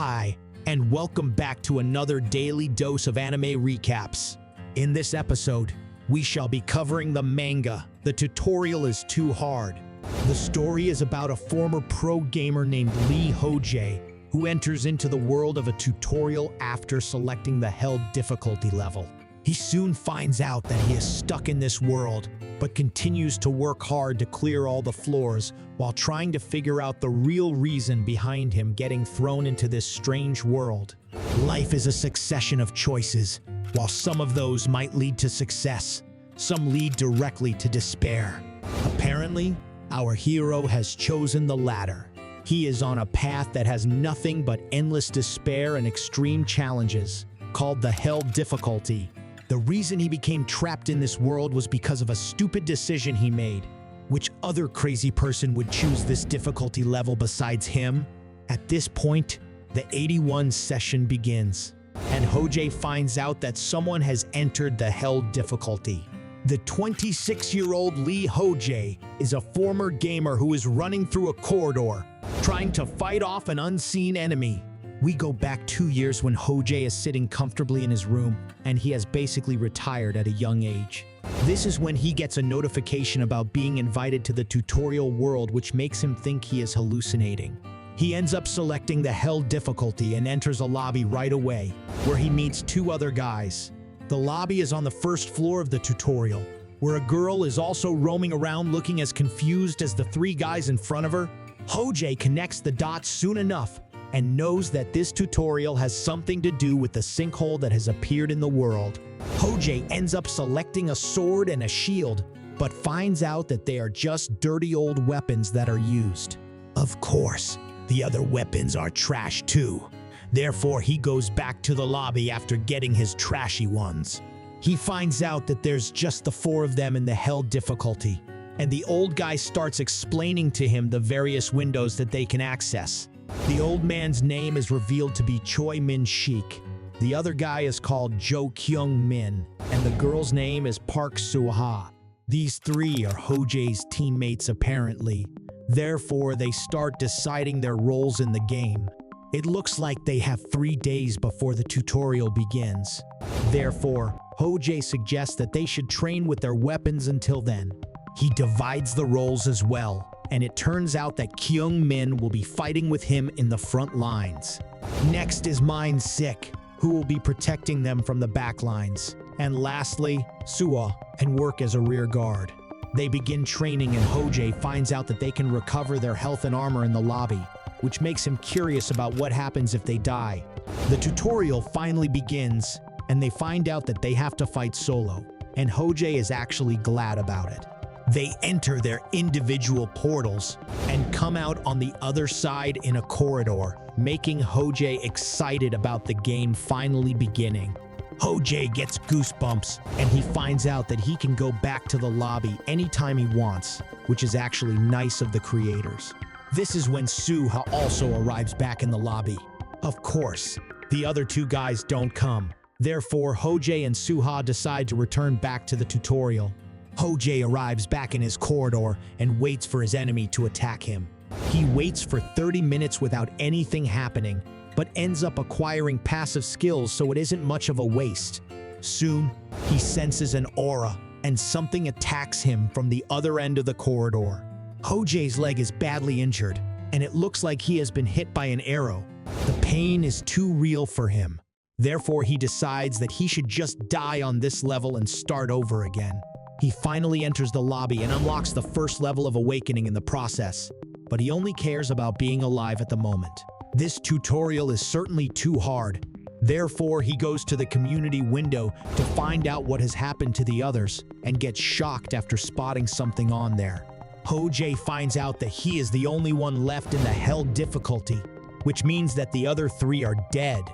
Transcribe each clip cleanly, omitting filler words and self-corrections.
Hi, and welcome back to another daily dose of anime recaps. In this episode, we shall be covering the manga, The Tutorial is Too Hard. The story is about a former pro gamer named Lee Ho-jae, who enters into the world of a tutorial after selecting the held difficulty level. He soon finds out that he is stuck in this world, but continues to work hard to clear all the floors while trying to figure out the real reason behind him getting thrown into this strange world. Life is a succession of choices. While some of those might lead to success, some lead directly to despair. Apparently, our hero has chosen the latter. He is on a path that has nothing but endless despair and extreme challenges, called the held difficulty. The reason he became trapped in this world was because of a stupid decision he made. Which other crazy person would choose this difficulty level besides him? At this point, the 81 session begins, and Ho-jae finds out that someone has entered the held difficulty. The 26-year-old Lee Ho-jae is a former gamer who is running through a corridor, trying to fight off an unseen enemy. We go back 2 years when Ho-jae is sitting comfortably in his room, and he has basically retired at a young age. This is when he gets a notification about being invited to the tutorial world, which makes him think he is hallucinating. He ends up selecting the held difficulty and enters a lobby right away, where he meets two other guys. The lobby is on the first floor of the tutorial, where a girl is also roaming around looking as confused as the three guys in front of her. Ho-jae connects the dots soon enough and knows that this tutorial has something to do with the sinkhole that has appeared in the world. Ho-jae ends up selecting a sword and a shield, but finds out that they are just dirty old weapons that are used. Of course, the other weapons are trash too. Therefore, he goes back to the lobby after getting his trashy ones. He finds out that there's just the four of them in the held difficulty, and the old guy starts explaining to him the various windows that they can access. The old man's name is revealed to be Choi Min-shik. The other guy is called Jo Kyung-min, and the girl's name is Park Soo-ha. These three are Ho-jae's teammates apparently. Therefore, they start deciding their roles in the game. It looks like they have 3 days before the tutorial begins. Therefore, Ho-jae suggests that they should train with their weapons until then. He divides the roles as well, and it turns out that Kyung-min will be fighting with him in the front lines. Next is Min-sik, who will be protecting them from the back lines. And lastly, Soo-ha can work as a rear guard. They begin training, and Ho-jae finds out that they can recover their health and armor in the lobby, which makes him curious about what happens if they die. The tutorial finally begins, and they find out that they have to fight solo, and Ho-jae is actually glad about it. They enter their individual portals and come out on the other side in a corridor, making Ho-jae excited about the game finally beginning. Ho-jae gets goosebumps, and he finds out that he can go back to the lobby anytime he wants, which is actually nice of the creators. This is when Soo-ha also arrives back in the lobby. Of course, the other two guys don't come. Therefore, Ho-jae and Soo-ha decide to return back to the tutorial. Ho-jae arrives back in his corridor and waits for his enemy to attack him. He waits for 30 minutes without anything happening, but ends up acquiring passive skills, so it isn't much of a waste. Soon, he senses an aura, and something attacks him from the other end of the corridor. Ho-jae's leg is badly injured, and it looks like he has been hit by an arrow. The pain is too real for him. Therefore, he decides that he should just die on this level and start over again. He finally enters the lobby and unlocks the first level of awakening in the process, but he only cares about being alive at the moment. This tutorial is certainly too hard. Therefore, he goes to the community window to find out what has happened to the others and gets shocked after spotting something on there. Ho-jae finds out that he is the only one left in the held difficulty, which means that the other three are dead.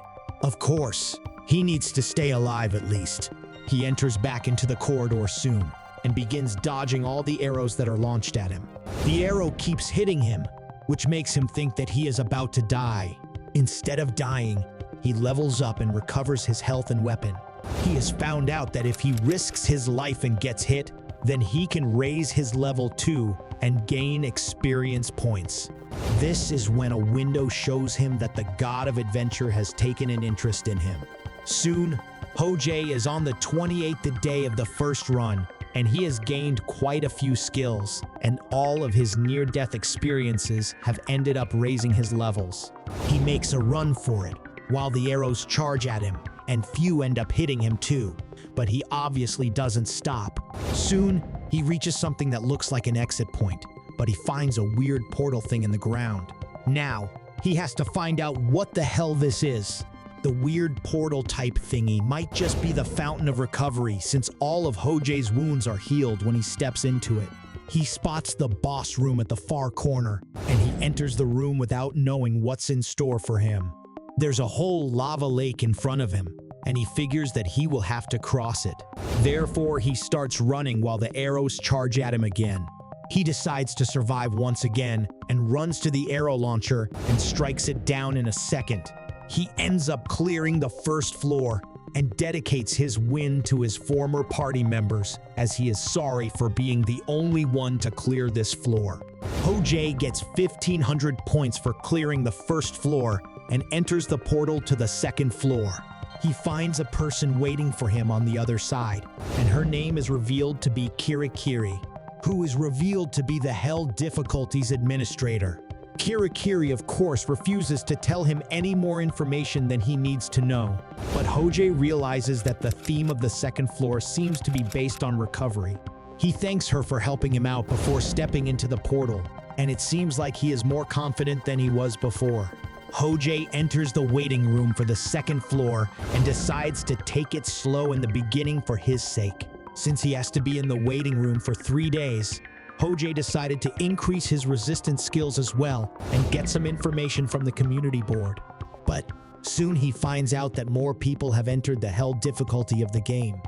Of course, he needs to stay alive at least. He enters back into the corridor soon and begins dodging all the arrows that are launched at him. The arrow keeps hitting him, which makes him think that he is about to die. Instead of dying, he levels up and recovers his health and weapon. He has found out that if he risks his life and gets hit, then he can raise his level too and gain experience points. This is when a window shows him that the god of adventure has taken an interest in him. Soon, Ho-Jae is on the 28th day of the first run, and he has gained quite a few skills, and all of his near-death experiences have ended up raising his levels. He makes a run for it, while the arrows charge at him, and few end up hitting him too, but he obviously doesn't stop. Soon, he reaches something that looks like an exit point, but he finds a weird portal thing in the ground. Now, he has to find out what the hell this is. The weird portal type thingy might just be the fountain of recovery, since all of Ho-Jae's wounds are healed when he steps into it. He spots the boss room at the far corner, and he enters the room without knowing what's in store for him. There's a whole lava lake in front of him, and he figures that he will have to cross it. Therefore, he starts running while the arrows charge at him again. He decides to survive once again and runs to the arrow launcher and strikes it down in a second. He ends up clearing the first floor and dedicates his win to his former party members, as he is sorry for being the only one to clear this floor. Ho-Jae gets 1,500 points for clearing the first floor and enters the portal to the second floor. He finds a person waiting for him on the other side, and her name is revealed to be Kirikiri, who is revealed to be the Hell Difficulties Administrator. Kirikiri, of course, refuses to tell him any more information than he needs to know, but Ho-Jae realizes that the theme of the second floor seems to be based on recovery. He thanks her for helping him out before stepping into the portal, and it seems like he is more confident than he was before. Ho-Jae enters the waiting room for the second floor and decides to take it slow in the beginning for his sake. Since he has to be in the waiting room for 3 days, Ho-Jae decided to increase his resistance skills as well and get some information from the community board. But soon he finds out that more people have entered the Hell difficulty of the game.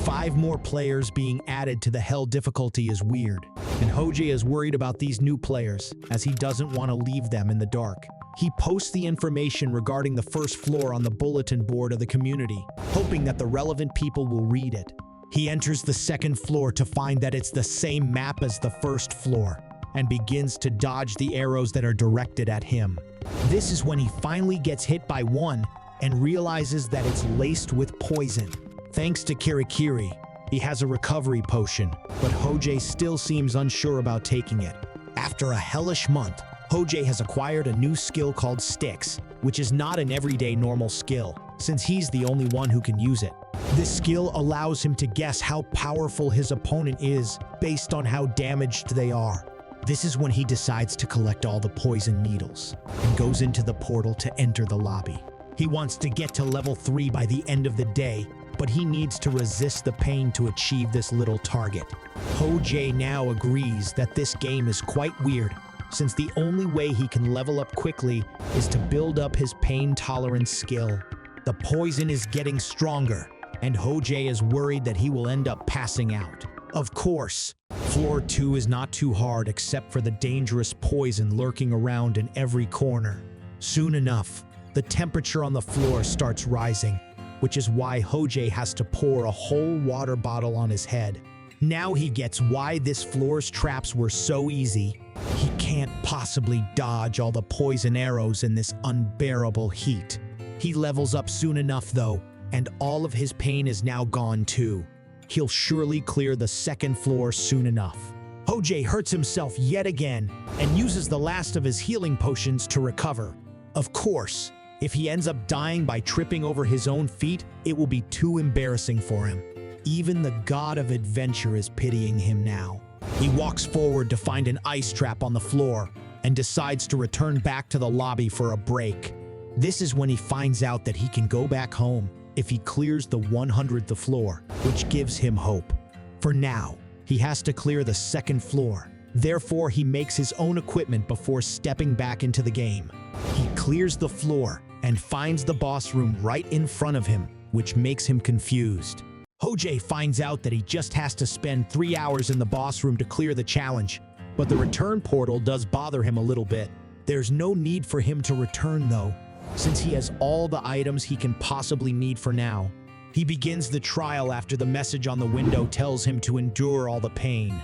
5 more players being added to the Hell difficulty is weird, and Ho-Jae is worried about these new players as he doesn't want to leave them in the dark. He posts the information regarding the first floor on the bulletin board of the community, hoping that the relevant people will read it. He enters the second floor to find that it's the same map as the first floor, and begins to dodge the arrows that are directed at him. This is when he finally gets hit by one and realizes that it's laced with poison. Thanks to Kirikiri, he has a recovery potion, but Ho-Jae still seems unsure about taking it. After a hellish month, Ho-Jae has acquired a new skill called Styx, which is not an everyday normal skill, since he's the only one who can use it. This skill allows him to guess how powerful his opponent is based on how damaged they are. This is when he decides to collect all the poison needles and goes into the portal to enter the lobby. He wants to get to level 3 by the end of the day, but he needs to resist the pain to achieve this little target. Ho-Jae now agrees that this game is quite weird, since the only way he can level up quickly is to build up his pain tolerance skill. The poison is getting stronger, and Ho-Jae is worried that he will end up passing out. Of course, floor 2 is not too hard except for the dangerous poison lurking around in every corner. Soon enough, the temperature on the floor starts rising, which is why Ho-Jae has to pour a whole water bottle on his head. Now he gets why this floor's traps were so easy. He can't possibly dodge all the poison arrows in this unbearable heat. He levels up soon enough though, and all of his pain is now gone too. He'll surely clear the second floor soon enough. Ho-Jae hurts himself yet again and uses the last of his healing potions to recover. Of course, if he ends up dying by tripping over his own feet, it will be too embarrassing for him. Even the god of adventure is pitying him now. He walks forward to find an ice trap on the floor and decides to return back to the lobby for a break. This is when he finds out that he can go back home if he clears the 100th floor, which gives him hope. For now, he has to clear the second floor. Therefore, he makes his own equipment before stepping back into the game. He clears the floor and finds the boss room right in front of him, which makes him confused. Ho-Jae finds out that he just has to spend 3 hours in the boss room to clear the challenge, but the return portal does bother him a little bit. There's no need for him to return though, since he has all the items he can possibly need for now. He begins the trial after the message on the window tells him to endure all the pain.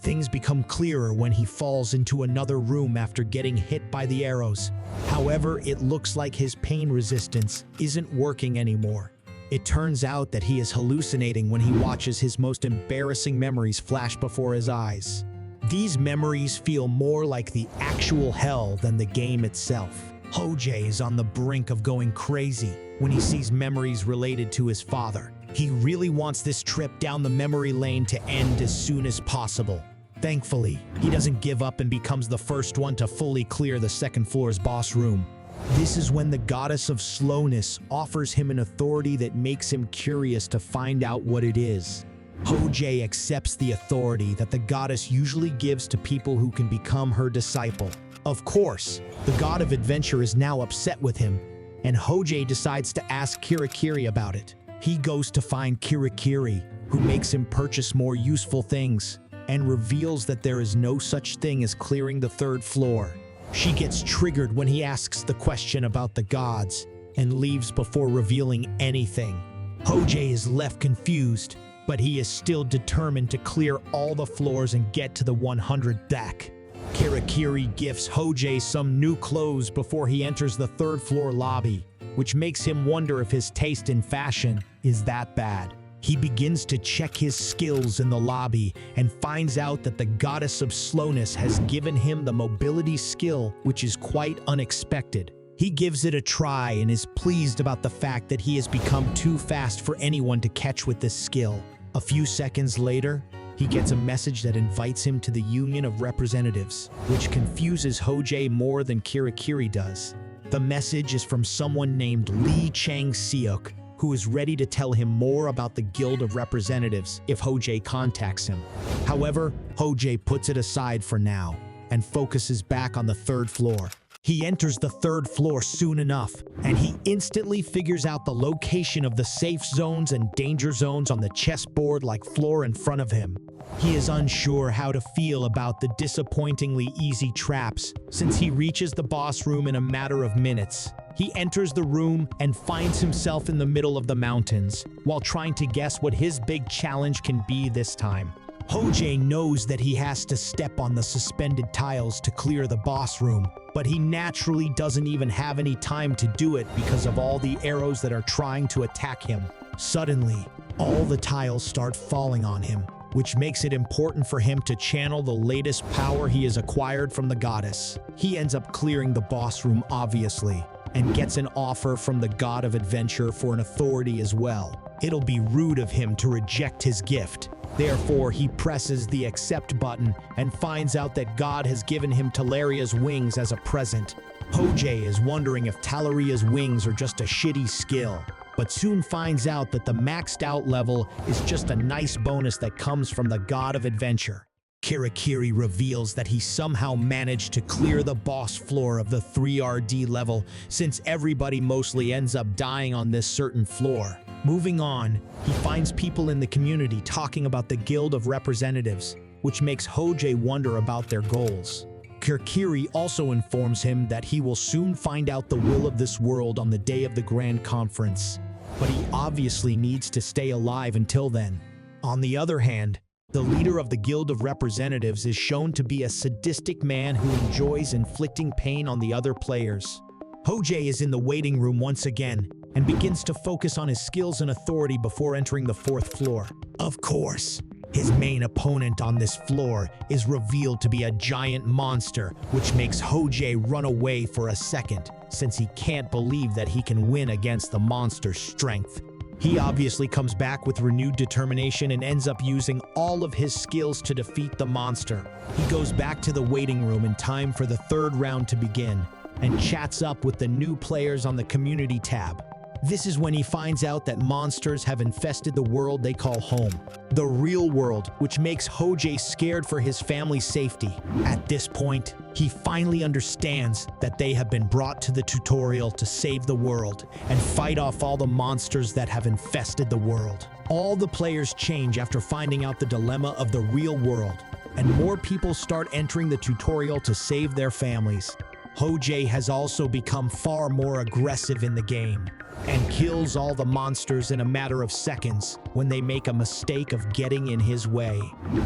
Things become clearer when he falls into another room after getting hit by the arrows. However, it looks like his pain resistance isn't working anymore. It turns out that he is hallucinating when he watches his most embarrassing memories flash before his eyes. These memories feel more like the actual hell than the game itself. Ho-Jae is on the brink of going crazy when he sees memories related to his father. He really wants this trip down the memory lane to end as soon as possible. Thankfully, he doesn't give up and becomes the first one to fully clear the second floor's boss room. This is when the goddess of slowness offers him an authority that makes him curious to find out what it is. Ho-Jae accepts the authority that the goddess usually gives to people who can become her disciple. Of course, the god of adventure is now upset with him, and Ho-Jae decides to ask Kirakiri about it. He goes to find Kirakiri, who makes him purchase more useful things, and reveals that there is no such thing as clearing the third floor. She gets triggered when he asks the question about the gods, and leaves before revealing anything. Ho-Jae is left confused, but he is still determined to clear all the floors and get to the 100th deck. Kirakiri gifts Ho-Jae some new clothes before he enters the third floor lobby, which makes him wonder if his taste in fashion is that bad. He begins to check his skills in the lobby and finds out that the goddess of slowness has given him the mobility skill, which is quite unexpected. He gives it a try and is pleased about the fact that he has become too fast for anyone to catch with this skill. A few seconds later, he gets a message that invites him to the Union of Representatives, which confuses Ho-Jae more than Kirakiri does. The message is from someone named Lee Chang-seok, who is ready to tell him more about the Guild of Representatives if Ho-Jae contacts him. However, Ho-Jae puts it aside for now and focuses back on the third floor. He enters the third floor soon enough, and he instantly figures out the location of the safe zones and danger zones on the chessboard-like floor in front of him. He is unsure how to feel about the disappointingly easy traps since he reaches the boss room in a matter of minutes. He enters the room and finds himself in the middle of the mountains while trying to guess what his big challenge can be this time. Ho-Jae knows that he has to step on the suspended tiles to clear the boss room, but he naturally doesn't even have any time to do it because of all the arrows that are trying to attack him. Suddenly, all the tiles start falling on him, which makes it important for him to channel the latest power he has acquired from the goddess. He ends up clearing the boss room, obviously, and gets an offer from the god of adventure for an authority as well. It'll be rude of him to reject his gift. Therefore, he presses the accept button and finds out that God has given him Talaria's wings as a present. Ho-Jae is wondering if Talaria's wings are just a shitty skill, but soon finds out that the maxed out level is just a nice bonus that comes from the god of adventure. Kirakiri reveals that he somehow managed to clear the boss floor of the 3RD level since everybody mostly ends up dying on this certain floor. Moving on, he finds people in the community talking about the Guild of Representatives, which makes Ho-Jae wonder about their goals. Kirakiri also informs him that he will soon find out the will of this world on the day of the Grand Conference, but he obviously needs to stay alive until then. On the other hand, the leader of the Guild of Representatives is shown to be a sadistic man who enjoys inflicting pain on the other players. Ho-Jae is in the waiting room once again and begins to focus on his skills and authority before entering the fourth floor. Of course, his main opponent on this floor is revealed to be a giant monster, which makes Ho-Jae run away for a second, since he can't believe that he can win against the monster's strength. He obviously comes back with renewed determination and ends up using all of his skills to defeat the monster. He goes back to the waiting room in time for the third round to begin, and chats up with the new players on the community tab. This is when he finds out that monsters have infested the world they call home, the real world, which makes Ho-Jae scared for his family's safety. At this point, he finally understands that they have been brought to the tutorial to save the world and fight off all the monsters that have infested the world. All the players change after finding out the dilemma of the real world, and more people start entering the tutorial to save their families. Ho-Jae has also become far more aggressive in the game and kills all the monsters in a matter of seconds when they make a mistake of getting in his way.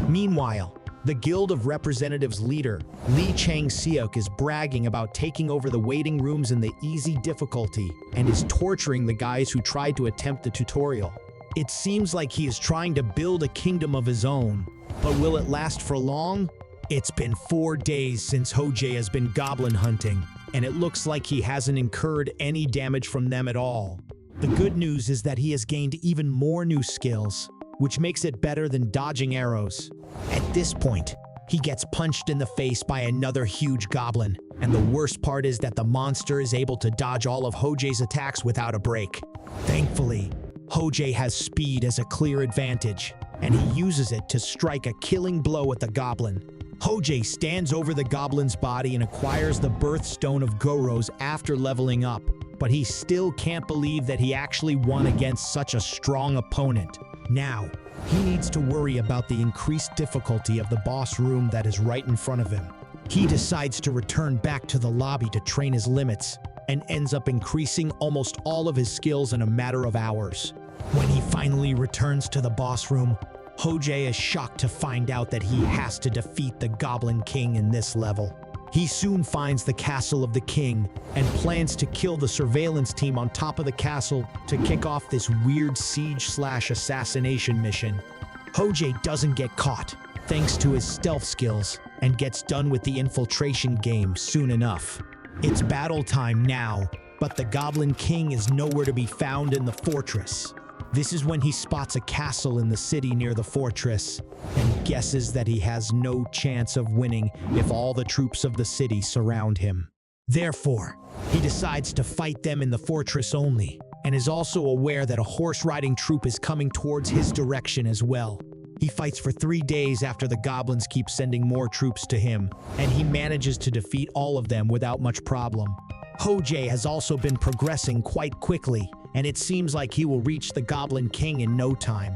Meanwhile, The Guild of Representatives leader, Lee Chang-seok, is bragging about taking over the waiting rooms in the easy difficulty and is torturing the guys who tried to attempt the tutorial. It seems like he is trying to build a kingdom of his own, but will it last for long? It's been 4 days since Hojae has been goblin hunting, and it looks like he hasn't incurred any damage from them at all. The good news is that he has gained even more new skills, which makes it better than dodging arrows. At this point, he gets punched in the face by another huge goblin, and the worst part is that the monster is able to dodge all of Hojae's attacks without a break. Thankfully, Hojae has speed as a clear advantage, and he uses it to strike a killing blow at the goblin. Hojae stands over the goblin's body and acquires the Birthstone of Goros after leveling up, but he still can't believe that he actually won against such a strong opponent. Now, he needs to worry about the increased difficulty of the boss room that is right in front of him. He decides to return back to the lobby to train his limits, and ends up increasing almost all of his skills in a matter of hours. When he finally returns to the boss room, Hojae is shocked to find out that he has to defeat the Goblin King in this level. He soon finds the castle of the king and plans to kill the surveillance team on top of the castle to kick off this weird siege/assassination mission. Hojae doesn't get caught, thanks to his stealth skills, and gets done with the infiltration game soon enough. It's battle time now, but the Goblin King is nowhere to be found in the fortress. This is when he spots a castle in the city near the fortress and guesses that he has no chance of winning if all the troops of the city surround him. Therefore, he decides to fight them in the fortress only, and is also aware that a horse-riding troop is coming towards his direction as well. He fights for 3 days after the goblins keep sending more troops to him, and he manages to defeat all of them without much problem. Hojae has also been progressing quite quickly, and it seems like he will reach the Goblin King in no time.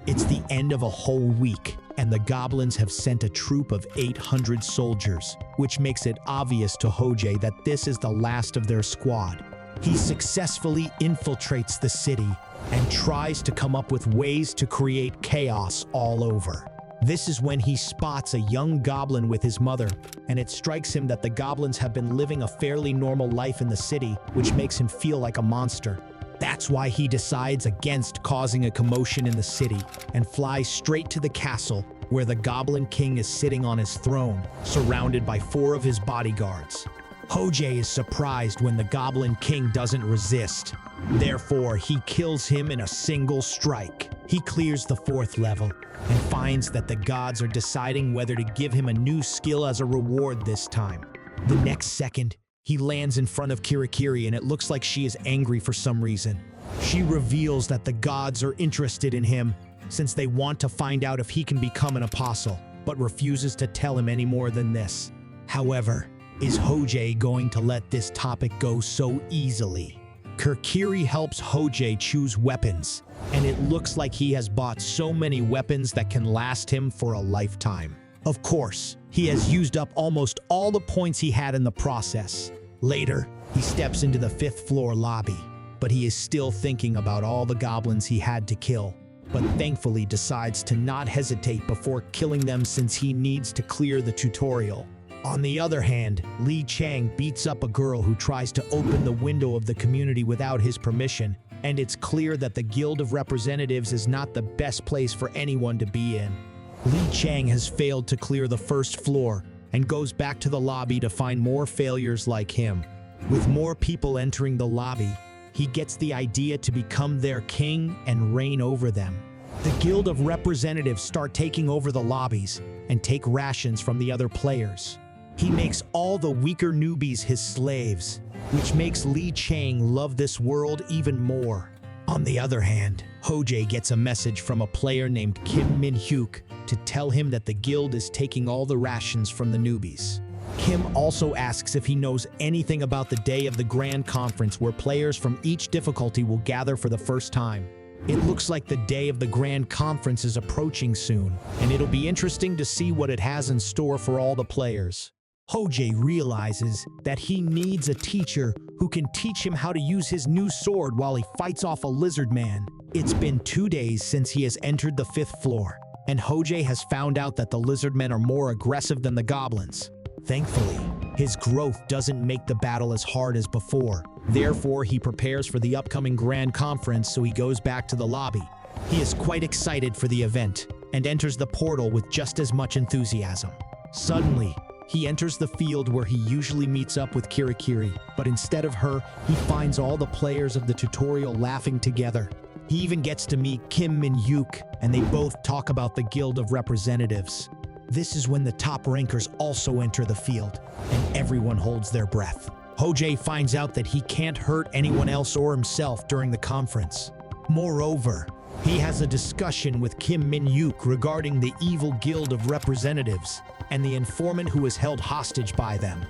It's the end of a whole week, and the goblins have sent a troop of 800 soldiers, which makes it obvious to Hojae that this is the last of their squad. He successfully infiltrates the city and tries to come up with ways to create chaos all over. This is when he spots a young goblin with his mother, and it strikes him that the goblins have been living a fairly normal life in the city, which makes him feel like a monster. That's why he decides against causing a commotion in the city and flies straight to the castle where the Goblin King is sitting on his throne, surrounded by 4 of his bodyguards. Hojae is surprised when the Goblin King doesn't resist. Therefore, he kills him in a single strike. He clears the 4th level and finds that the gods are deciding whether to give him a new skill as a reward this time. The next second, he lands in front of Kirikiri and it looks like she is angry for some reason. She reveals that the gods are interested in him since they want to find out if he can become an apostle, but refuses to tell him any more than this. However, is Hojae going to let this topic go so easily? Kirikiri helps Hojae choose weapons, and it looks like he has bought so many weapons that can last him for a lifetime. Of course, he has used up almost all the points he had in the process. Later, he steps into the 5th floor lobby, but he is still thinking about all the goblins he had to kill, but thankfully decides to not hesitate before killing them since he needs to clear the tutorial. On the other hand, Lee Chang beats up a girl who tries to open the window of the community without his permission, and it's clear that the Guild of Representatives is not the best place for anyone to be in. Lee Chang has failed to clear the 1st floor and goes back to the lobby to find more failures like him. With more people entering the lobby, he gets the idea to become their king and reign over them. The Guild of Representatives start taking over the lobbies and take rations from the other players. He makes all the weaker newbies his slaves, which makes Lee Chang love this world even more. On the other hand, Hojae gets a message from a player named Kim Min-hyuk to tell him that the guild is taking all the rations from the newbies. Kim also asks if he knows anything about the day of the Grand Conference where players from each difficulty will gather for the first time. It looks like the day of the Grand Conference is approaching soon, and it'll be interesting to see what it has in store for all the players. Hojae realizes that he needs a teacher who can teach him how to use his new sword while he fights off a lizard man. It's been 2 days since he has entered the 5th floor, and Hojay has found out that the lizard men are more aggressive than the goblins. Thankfully, his growth doesn't make the battle as hard as before. Therefore, he prepares for the upcoming grand conference, so he goes back to the lobby. He is quite excited for the event and enters the portal with just as much enthusiasm. Suddenly, he enters the field where he usually meets up with Kirikiri, but instead of her, he finds all the players of the tutorial laughing together. He even gets to meet Kim Min-hyuk, and they both talk about the Guild of Representatives. This is when the top rankers also enter the field, and everyone holds their breath. Hojay finds out that he can't hurt anyone else or himself during the conference. Moreover, he has a discussion with Kim Min-hyuk regarding the evil Guild of Representatives and the informant who is held hostage by them.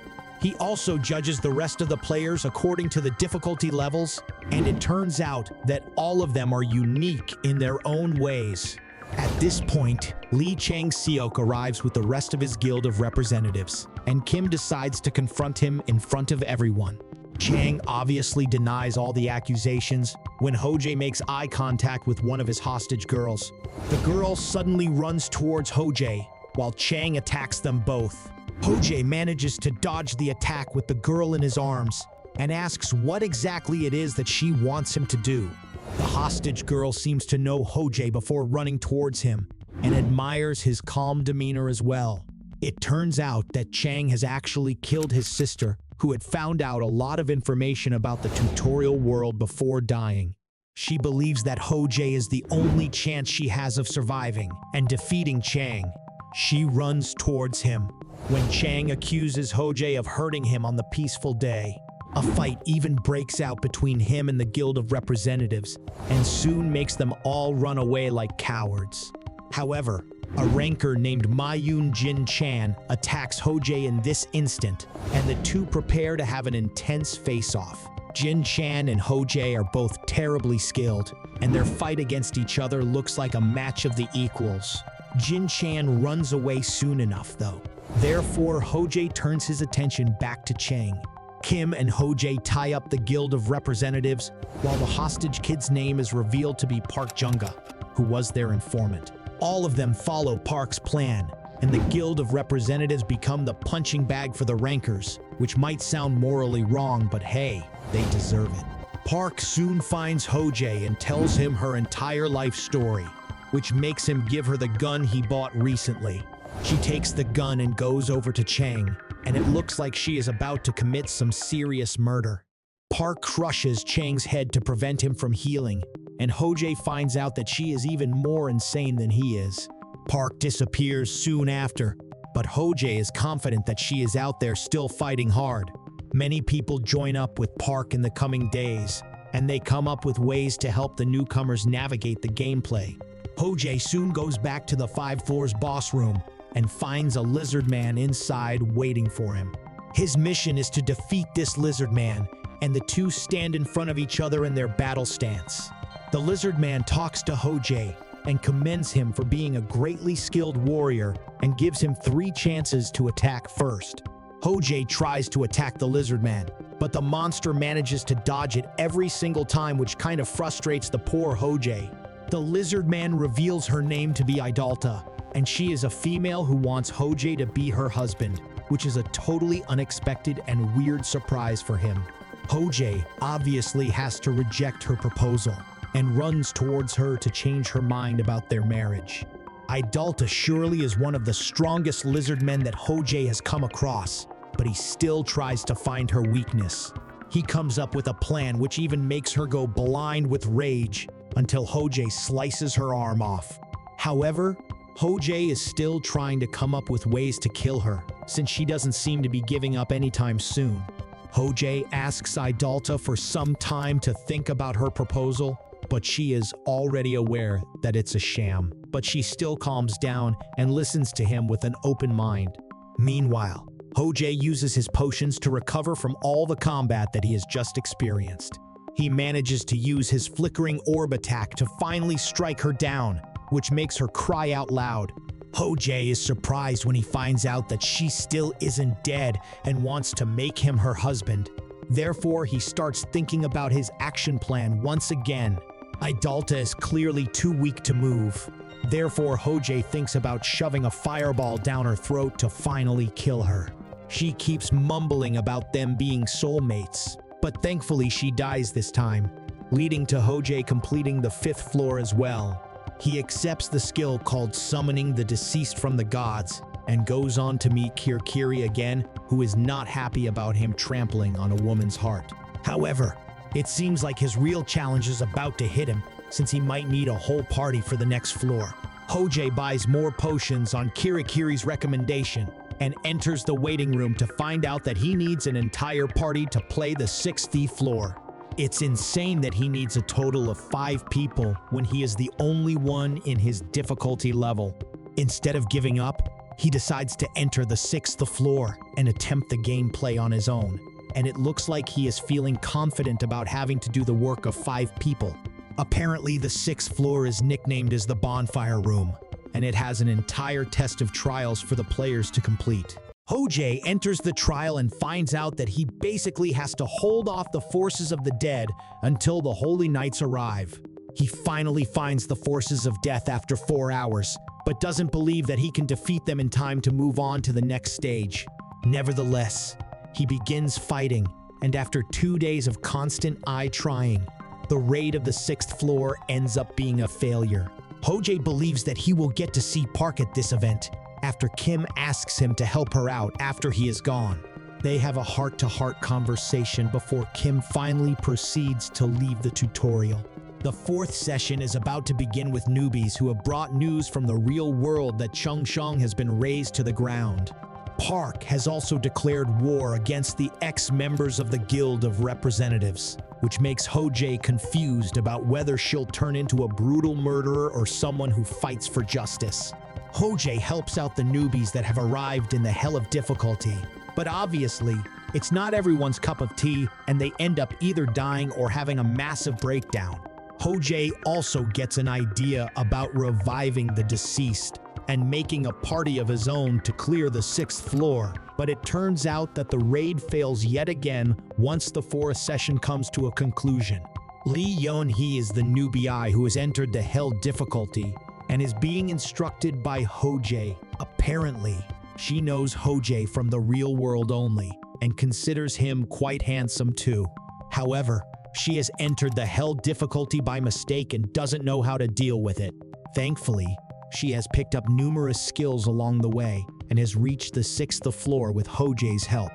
He also judges the rest of the players according to the difficulty levels, and it turns out that all of them are unique in their own ways. At this point, Lee Chang-seok arrives with the rest of his Guild of Representatives, and Kim decides to confront him in front of everyone. Chang obviously denies all the accusations when Hojay makes eye contact with one of his hostage girls. The girl suddenly runs towards Hojay, while Chang attacks them both. Hojay manages to dodge the attack with the girl in his arms and asks what exactly it is that she wants him to do. The hostage girl seems to know Hojay before running towards him and admires his calm demeanor as well. It turns out that Chang has actually killed his sister, who had found out a lot of information about the tutorial world before dying. She believes that Hojay is the only chance she has of surviving and defeating Chang. She runs towards him when Chang accuses Hojay of hurting him on the peaceful day. A fight even breaks out between him and the Guild of Representatives and soon makes them all run away like cowards. However, a ranker named Mayun Jin Chan attacks Hojay in this instant, and the two prepare to have an intense face-off. Jin Chan and Hojay are both terribly skilled, and their fight against each other looks like a match of the equals. Jin Chan runs away soon enough, though. Therefore, Hojay turns his attention back to Chang. Kim and Hojay tie up the Guild of Representatives, while the hostage kid's name is revealed to be Park Junga, who was their informant. All of them follow Park's plan, and the Guild of Representatives become the punching bag for the rankers, which might sound morally wrong, but hey, they deserve it. Park soon finds Hojay and tells him her entire life story, which makes him give her the gun he bought recently. She takes the gun and goes over to Chang, and it looks like she is about to commit some serious murder. Park crushes Chang's head to prevent him from healing, and Hojay finds out that she is even more insane than he is. Park disappears soon after, but Hojay is confident that she is out there still fighting hard. Many people join up with Park in the coming days, and they come up with ways to help the newcomers navigate the gameplay. Hojay soon goes back to the 5 floors boss room and finds a lizard man inside waiting for him. His mission is to defeat this lizard man, and the two stand in front of each other in their battle stance. The lizard man talks to Hojay and commends him for being a greatly skilled warrior and gives him 3 chances to attack first. Hojay tries to attack the lizard man, but the monster manages to dodge it every single time, which kind of frustrates the poor Hojay. The lizard man reveals her name to be Idalta, and she is a female who wants Hojay to be her husband, which is a totally unexpected and weird surprise for him. Hojay obviously has to reject her proposal and runs towards her to change her mind about their marriage. Idalta surely is one of the strongest lizard men that Hojay has come across, but he still tries to find her weakness. He comes up with a plan which even makes her go blind with rage until Hojay slices her arm off. However, Hojay is still trying to come up with ways to kill her, since she doesn't seem to be giving up anytime soon. Hojay asks Idalta for some time to think about her proposal, but she is already aware that it's a sham. But she still calms down and listens to him with an open mind. Meanwhile, Hojay uses his potions to recover from all the combat that he has just experienced. He manages to use his flickering orb attack to finally strike her down, which makes her cry out loud. Hojay is surprised when he finds out that she still isn't dead and wants to make him her husband. Therefore, he starts thinking about his action plan once again. Idalta is clearly too weak to move, Therefore, Hojae thinks about shoving a fireball down her throat to finally kill her. She keeps mumbling about them being soulmates, but thankfully she dies this time, leading to Hojae completing the 5th floor as well. He accepts the skill called summoning the deceased from the gods and goes on to meet Kirkiri again, who is not happy about him trampling on a woman's heart. However, it seems like his real challenge is about to hit him, since he might need a whole party for the next floor. Hojae buys more potions on Kirikiri's recommendation and enters the waiting room to find out that he needs an entire party to play the 6th floor. It's insane that he needs a total of 5 people when he is the only one in his difficulty level. Instead of giving up, he decides to enter the 6th floor and attempt the gameplay on his own. And it looks like he is feeling confident about having to do the work of 5 people. Apparently, the 6th floor is nicknamed as the Bonfire Room, and it has an entire test of trials for the players to complete. Hojae enters the trial and finds out that he basically has to hold off the forces of the dead until the Holy Knights arrive. He finally finds the forces of death after 4 hours, but doesn't believe that he can defeat them in time to move on to the next stage. Nevertheless, he begins fighting, and after 2 days of constant eye-trying, the raid of the 6th floor ends up being a failure. Hojae believes that he will get to see Park at this event, after Kim asks him to help her out after he is gone. They have a heart-to-heart conversation before Kim finally proceeds to leave the tutorial. The 4th session is about to begin with newbies who have brought news from the real world that Chungcheong has been razed to the ground. Park has also declared war against the ex-members of the Guild of Representatives, which makes Hojae confused about whether she'll turn into a brutal murderer or someone who fights for justice. Hojae helps out the newbies that have arrived in the hell of difficulty, but obviously, it's not everyone's cup of tea and they end up either dying or having a massive breakdown. Hojae also gets an idea about reviving the deceased and making a party of his own to clear the 6th floor, but it turns out that the raid fails yet again once the 4th session comes to a conclusion. Lee Yeon-hee is the newbie who has entered the hell difficulty and is being instructed by Hojae. Apparently, she knows Hojae from the real world only and considers him quite handsome too. However, she has entered the hell difficulty by mistake and doesn't know how to deal with it. Thankfully, she has picked up numerous skills along the way and has reached the 6th floor with Hojae's help.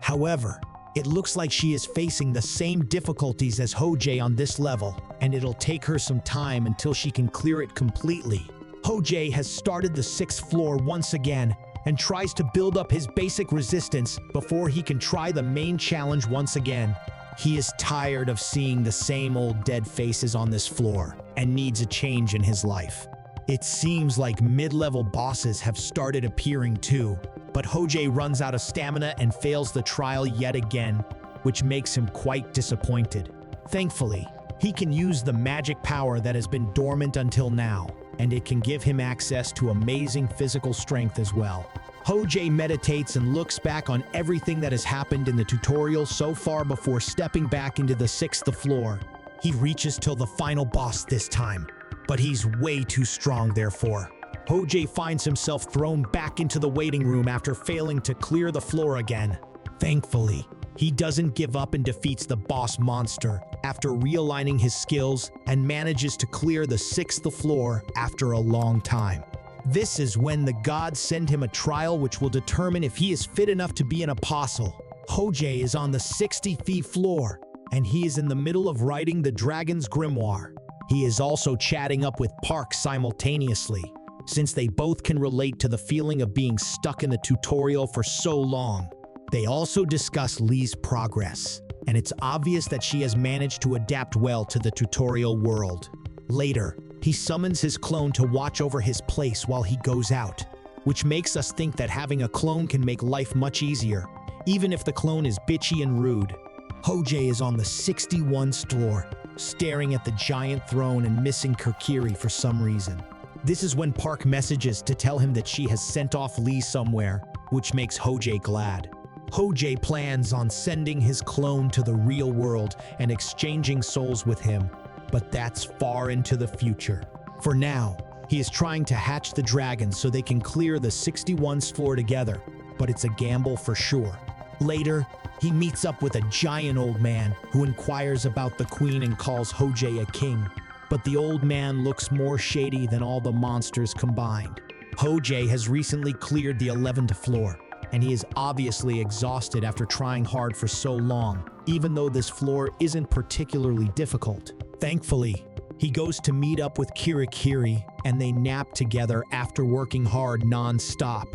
However, it looks like she is facing the same difficulties as Hojae on this level, and it'll take her some time until she can clear it completely. Hojae has started the 6th floor once again and tries to build up his basic resistance before he can try the main challenge once again. He is tired of seeing the same old dead faces on this floor and needs a change in his life. It seems like mid-level bosses have started appearing too, but Hojae runs out of stamina and fails the trial yet again, which makes him quite disappointed. Thankfully, he can use the magic power that has been dormant until now, and it can give him access to amazing physical strength as well. Hojae meditates and looks back on everything that has happened in the tutorial so far before stepping back into the 6th floor. He reaches till the final boss this time, but he's way too strong therefore. Hojae finds himself thrown back into the waiting room after failing to clear the floor again. Thankfully, he doesn't give up and defeats the boss monster after realigning his skills and manages to clear the 6th floor after a long time. This is when the gods send him a trial which will determine if he is fit enough to be an apostle. Hojae is on the 60th floor, and he is in the middle of writing the Dragon's Grimoire. He is also chatting up with Park simultaneously, since they both can relate to the feeling of being stuck in the tutorial for so long. They also discuss Lee's progress, and it's obvious that she has managed to adapt well to the tutorial world. Later, he summons his clone to watch over his place while he goes out, which makes us think that having a clone can make life much easier, even if the clone is bitchy and rude. Hojae is on the 61st floor, staring at the giant throne and missing Kirkiri for some reason. This is when Park messages to tell him that she has sent off Lee somewhere, which makes Hojae glad. Hojae plans on sending his clone to the real world and exchanging souls with him, but that's far into the future. For now, He is trying to hatch the dragons so they can clear the 61's floor together, but it's a gamble for sure. Later, he meets up with a giant old man who inquires about the queen and calls Hojay a king. But the old man looks more shady than all the monsters combined. Hojay has recently cleared the 11th floor, and he is obviously exhausted after trying hard for so long, even though this floor isn't particularly difficult. Thankfully, he goes to meet up with Kirikiri, and they nap together after working hard non-stop.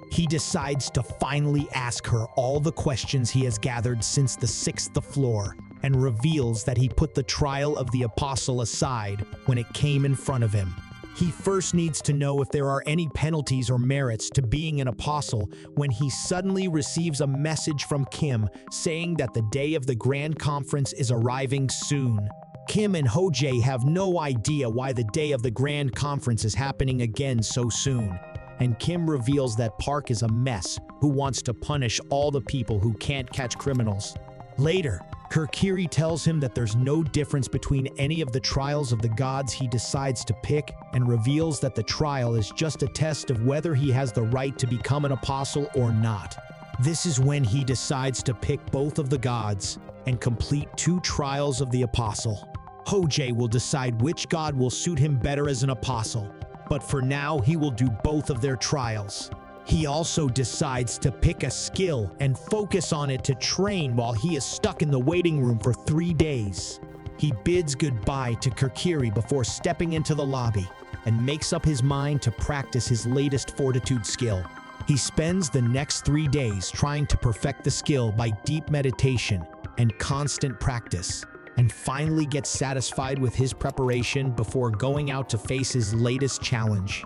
He decides to finally ask her all the questions he has gathered since the 6th floor, and reveals that he put the trial of the apostle aside when it came in front of him. He first needs to know if there are any penalties or merits to being an apostle when he suddenly receives a message from Kim saying that the day of the Grand Conference is arriving soon. Kim and Hojay have no idea why the day of the Grand Conference is happening again so soon, and Kim reveals that Park is a mess who wants to punish all the people who can't catch criminals. Later, Kirikiri tells him that there's no difference between any of the trials of the gods he decides to pick, and reveals that the trial is just a test of whether he has the right to become an apostle or not. This is when he decides to pick both of the gods and complete 2 trials of the apostle. Hojay will decide which god will suit him better as an apostle, but for now he will do both of their trials. He also decides to pick a skill and focus on it to train while he is stuck in the waiting room for 3 days. He bids goodbye to Kirikiri before stepping into the lobby and makes up his mind to practice his latest fortitude skill. He spends the next 3 days trying to perfect the skill by deep meditation and constant practice, and finally gets satisfied with his preparation before going out to face his latest challenge.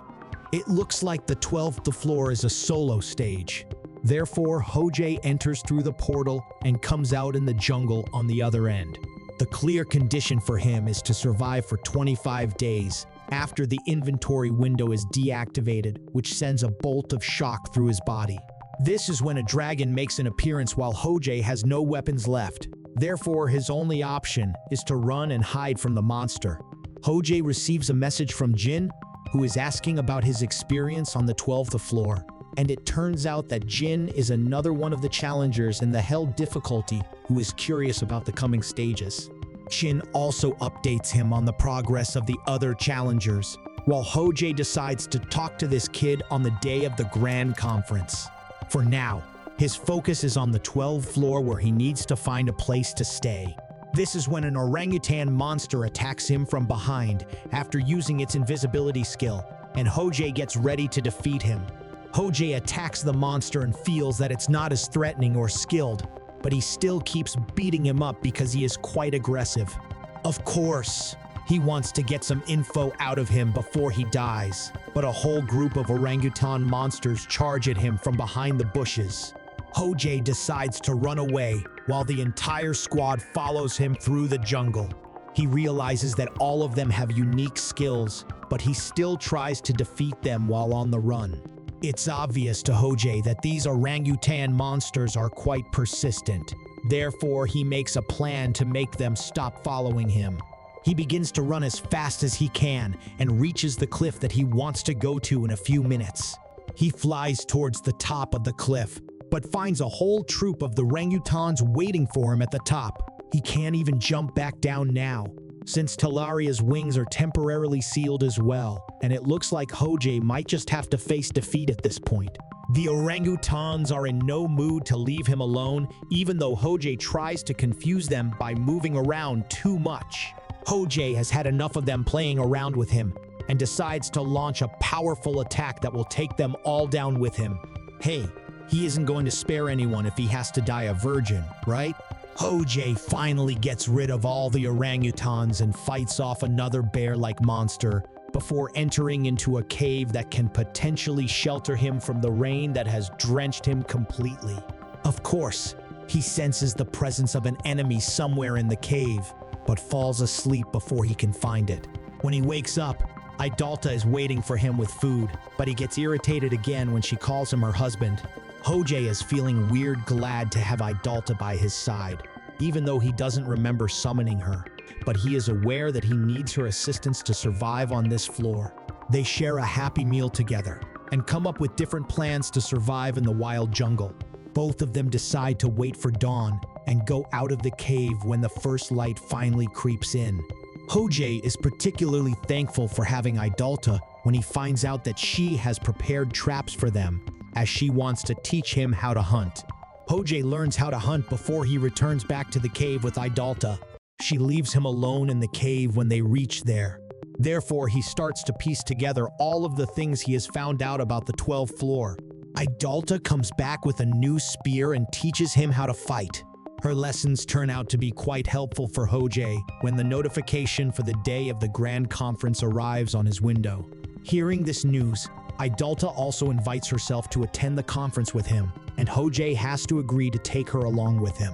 It looks like the 12th floor is a solo stage. Therefore, Hojay enters through the portal and comes out in the jungle on the other end. The clear condition for him is to survive for 25 days after the inventory window is deactivated, which sends a bolt of shock through his body. This is when a dragon makes an appearance while Hojay has no weapons left. Therefore, his only option is to run and hide from the monster. Hojay receives a message from Jin, who is asking about his experience on the 12th floor. And it turns out that Jin is another one of the challengers in the Hell difficulty who is curious about the coming stages. Jin also updates him on the progress of the other challengers, while Hojay decides to talk to this kid on the day of the Grand Conference. For now, his focus is on the 12th floor where he needs to find a place to stay. This is when an orangutan monster attacks him from behind after using its invisibility skill, and Hojay gets ready to defeat him. Hojay attacks the monster and feels that it's not as threatening or skilled, but he still keeps beating him up because he is quite aggressive. Of course, he wants to get some info out of him before he dies, but a whole group of orangutan monsters charge at him from behind the bushes. Hojay decides to run away while the entire squad follows him through the jungle. He realizes that all of them have unique skills, but he still tries to defeat them while on the run. It's obvious to Hojay that these orangutan monsters are quite persistent. Therefore, he makes a plan to make them stop following him. He begins to run as fast as he can and reaches the cliff that he wants to go to in a few minutes. He flies towards the top of the cliff, but finds a whole troop of the orangutans waiting for him at the top. He can't even jump back down now, since Talaria's wings are temporarily sealed as well, and it looks like Hojay might just have to face defeat at this point. The orangutans are in no mood to leave him alone, even though Hojay tries to confuse them by moving around too much. Hojay has had enough of them playing around with him, and decides to launch a powerful attack that will take them all down with him. Hey, he isn't going to spare anyone if he has to die a virgin, right? Hojay finally gets rid of all the orangutans and fights off another bear-like monster before entering into a cave that can potentially shelter him from the rain that has drenched him completely. Of course, he senses the presence of an enemy somewhere in the cave, but falls asleep before he can find it. When he wakes up, Idalta is waiting for him with food, but he gets irritated again when she calls him her husband. Hojay is feeling weird glad to have Idalta by his side, even though he doesn't remember summoning her, but he is aware that he needs her assistance to survive on this floor. They share a happy meal together and come up with different plans to survive in the wild jungle. Both of them decide to wait for dawn and go out of the cave when the first light finally creeps in. Hojay is particularly thankful for having Idalta when he finds out that she has prepared traps for them, as she wants to teach him how to hunt. Hojay learns how to hunt before he returns back to the cave with Idalta. She leaves him alone in the cave when they reach there. Therefore, he starts to piece together all of the things he has found out about the 12th floor. Idalta comes back with a new spear and teaches him how to fight. Her lessons turn out to be quite helpful for Hojay when the notification for the day of the grand conference arrives on his window. Hearing this news, Idalta also invites herself to attend the conference with him, and Hojay has to agree to take her along with him.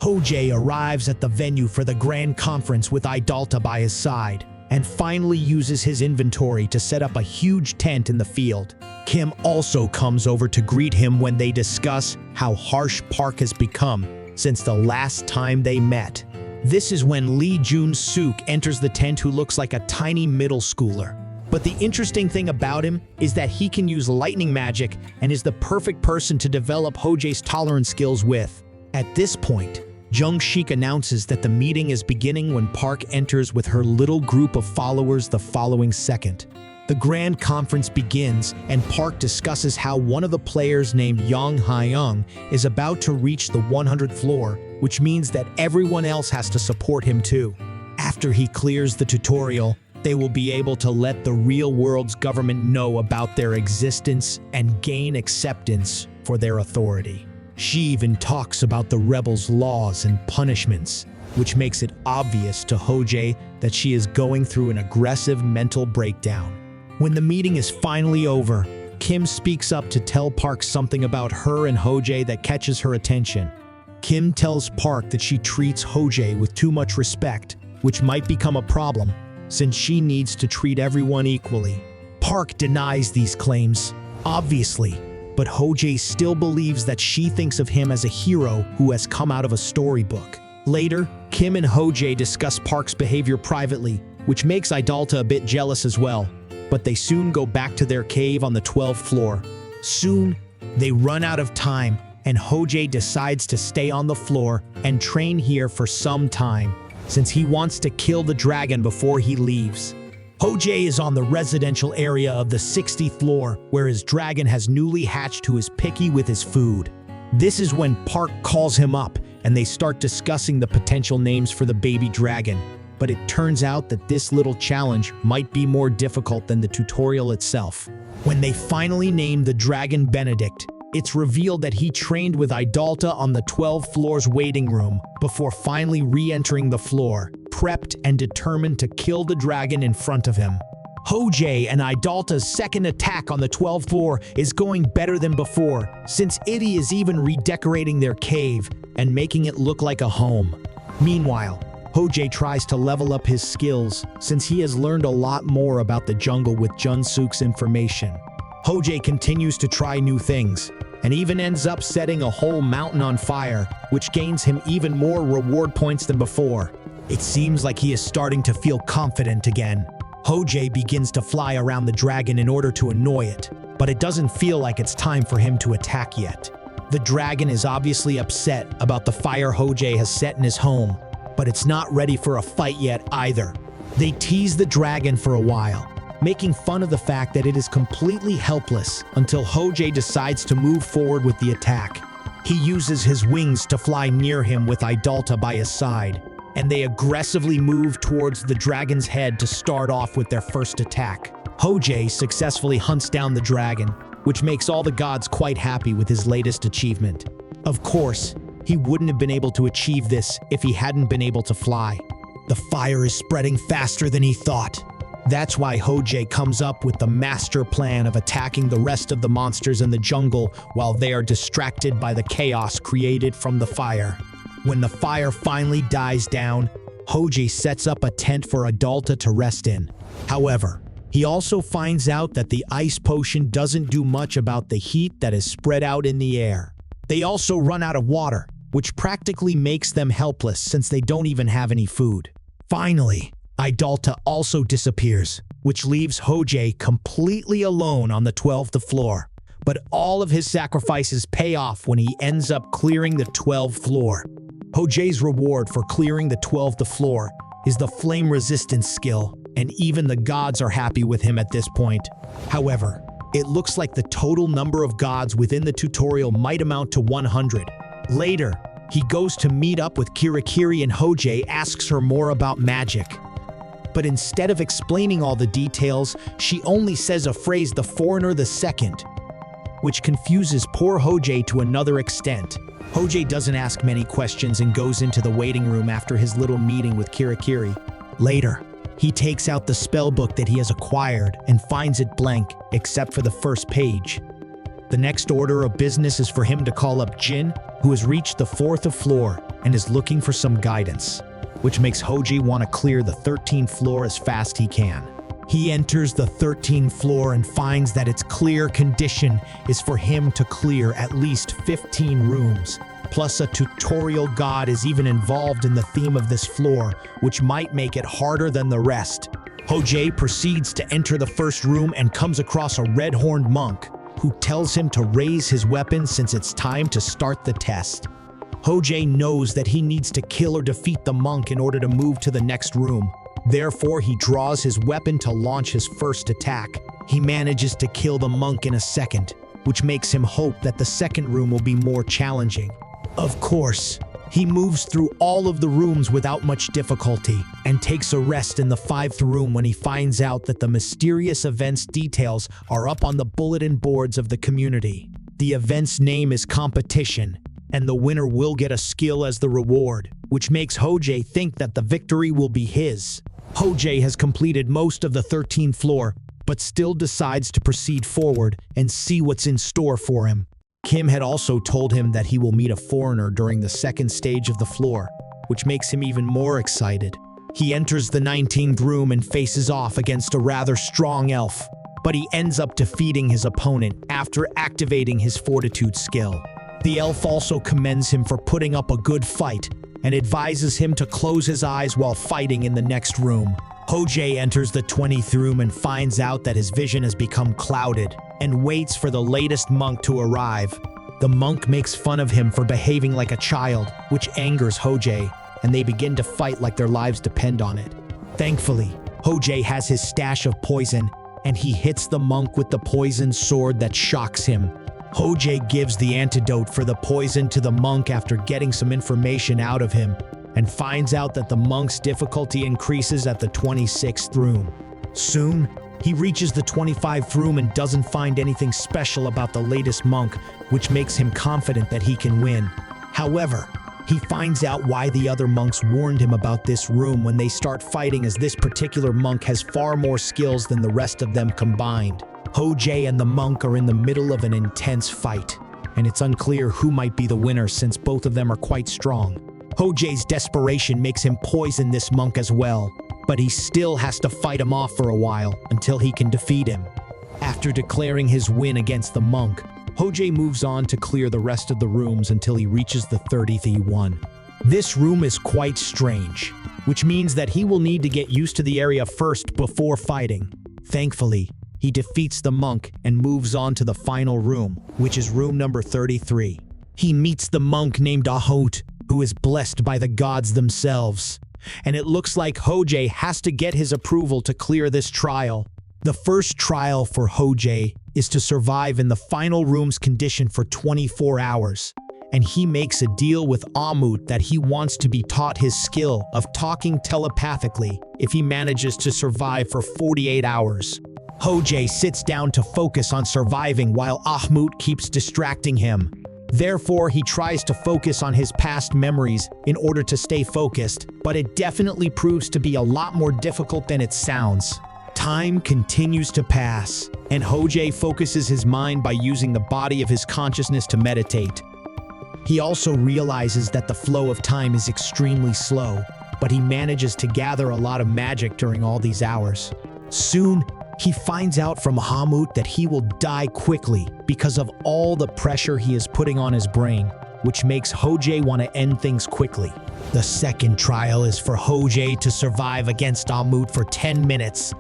Hojay arrives at the venue for the grand conference with Idalta by his side, and finally uses his inventory to set up a huge tent in the field. Kim also comes over to greet him when they discuss how harsh Park has become since the last time they met. This is when Lee Jun-suk enters the tent, who looks like a tiny middle schooler. But the interesting thing about him is that he can use lightning magic and is the perfect person to develop Hojay's tolerance skills with. At this point, Jung-shik announces that the meeting is beginning when Park enters with her little group of followers the following second. The grand conference begins, and Park discusses how one of the players named Yang Hyung is about to reach the 100th floor, which means that everyone else has to support him too. After he clears the tutorial, they will be able to let the real world's government know about their existence and gain acceptance for their authority. She even talks about the rebels' laws and punishments, which makes it obvious to Hojay that she is going through an aggressive mental breakdown. When the meeting is finally over, Kim speaks up to tell Park something about her and Hojay that catches her attention. Kim tells Park that she treats Hojay with too much respect, which might become a problem, since she needs to treat everyone equally. Park denies these claims, obviously, but Hojay still believes that she thinks of him as a hero who has come out of a storybook. Later, Kim and Hojay discuss Park's behavior privately, which makes Idalta a bit jealous as well. But they soon go back to their cave on the 12th floor. Soon, they run out of time, and Hojay decides to stay on the floor and train here for some time, since he wants to kill the dragon before he leaves. Hojay is on the residential area of the 60th floor, where his dragon has newly hatched, who is picky with his food. This is when Park calls him up, and they start discussing the potential names for the baby dragon. But it turns out that this little challenge might be more difficult than the tutorial itself. When they finally name the dragon Benedict, it's revealed that he trained with Idalta on the 12th floor's waiting room before finally re-entering the floor, prepped and determined to kill the dragon in front of him. Hojay and Idalta's second attack on the 12th floor is going better than before, since Itty is even redecorating their cave and making it look like a home. Meanwhile, Hojay tries to level up his skills since he has learned a lot more about the jungle with Jun-suk's information. Hojay continues to try new things and even ends up setting a whole mountain on fire, which gains him even more reward points than before. It seems like he is starting to feel confident again. Hojay begins to fly around the dragon in order to annoy it, but it doesn't feel like it's time for him to attack yet. The dragon is obviously upset about the fire Hojay has set in his home, but it's not ready for a fight yet either. They tease the dragon for a while, making fun of the fact that it is completely helpless until Hojay decides to move forward with the attack. He uses his wings to fly near him with Idalta by his side, and they aggressively move towards the dragon's head to start off with their first attack. Hojay successfully hunts down the dragon, which makes all the gods quite happy with his latest achievement. Of course, he wouldn't have been able to achieve this if he hadn't been able to fly. The fire is spreading faster than he thought. That's why Hojay comes up with the master plan of attacking the rest of the monsters in the jungle while they are distracted by the chaos created from the fire. When the fire finally dies down, Hojay sets up a tent for Idalta to rest in. However, he also finds out that the ice potion doesn't do much about the heat that is spread out in the air. They also run out of water, which practically makes them helpless since they don't even have any food. Finally, Idalta also disappears, which leaves Hojay completely alone on the 12th floor. But all of his sacrifices pay off when he ends up clearing the 12th floor. Hojay's reward for clearing the 12th floor is the flame resistance skill, and even the gods are happy with him at this point. However, it looks like the total number of gods within the tutorial might amount to 100. Later, he goes to meet up with Kirikiri and Hojay asks her more about magic. But instead of explaining all the details, she only says a phrase, "the foreigner the second," which confuses poor Hojay to another extent. Hojay doesn't ask many questions and goes into the waiting room after his little meeting with Kirikiri. Later, he takes out the spell book that he has acquired and finds it blank, except for the first page. The next order of business is for him to call up Jin, who has reached the 4th floor and is looking for some guidance, which makes Hojay want to clear the 13th floor as fast he can. He enters the 13th floor and finds that its clear condition is for him to clear at least 15 rooms. Plus, a tutorial god is even involved in the theme of this floor, which might make it harder than the rest. Hojay proceeds to enter the first room and comes across a red-horned monk, who tells him to raise his weapon since it's time to start the test. Hojay knows that he needs to kill or defeat the monk in order to move to the next room. Therefore, he draws his weapon to launch his first attack. He manages to kill the monk in a second, which makes him hope that the second room will be more challenging. Of course, he moves through all of the rooms without much difficulty and takes a rest in the 5th room when he finds out that the mysterious event's details are up on the bulletin boards of the community. The event's name is Competition, and the winner will get a skill as the reward, which makes Hojay think that the victory will be his. Hojay has completed most of the 13th floor, but still decides to proceed forward and see what's in store for him. Kim had also told him that he will meet a foreigner during the 2nd stage of the floor, which makes him even more excited. He enters the 19th room and faces off against a rather strong elf, but he ends up defeating his opponent after activating his fortitude skill. The elf also commends him for putting up a good fight and advises him to close his eyes while fighting in the next room. Hojay enters the 20th room and finds out that his vision has become clouded and waits for the latest monk to arrive. The monk makes fun of him for behaving like a child, which angers Hojay, and they begin to fight like their lives depend on it. Thankfully, Hojay has his stash of poison, and he hits the monk with the poison sword that shocks him. Hojay gives the antidote for the poison to the monk after getting some information out of him, and finds out that the monk's difficulty increases at the 26th room. Soon, he reaches the 25th room and doesn't find anything special about the latest monk, which makes him confident that he can win. However, he finds out why the other monks warned him about this room when they start fighting, as this particular monk has far more skills than the rest of them combined. Hojay and the monk are in the middle of an intense fight, and it's unclear who might be the winner since both of them are quite strong. Hojay's desperation makes him poison this monk as well, but he still has to fight him off for a while until he can defeat him. After declaring his win against the monk, Hojay moves on to clear the rest of the rooms until he reaches the 30th one. This room is quite strange, which means that he will need to get used to the area first before fighting. Thankfully, he defeats the monk and moves on to the final room, which is room number 33. He meets the monk named Ahut, who is blessed by the gods themselves, and it looks like Hojay has to get his approval to clear this trial. The first trial for Hojay is to survive in the final room's condition for 24 hours, and he makes a deal with Ahmut that he wants to be taught his skill of talking telepathically if he manages to survive for 48 hours. Hojay sits down to focus on surviving while Ahmut keeps distracting him. Therefore, he tries to focus on his past memories in order to stay focused, but it definitely proves to be a lot more difficult than it sounds. Time continues to pass, and Hojay focuses his mind by using the body of his consciousness to meditate. He also realizes that the flow of time is extremely slow, but he manages to gather a lot of magic during all these hours. Soon, he finds out from Ahmut that he will die quickly because of all the pressure he is putting on his brain, which makes Hojay want to end things quickly. The second trial is for Ho-jae to survive against Amut for 10 minutes,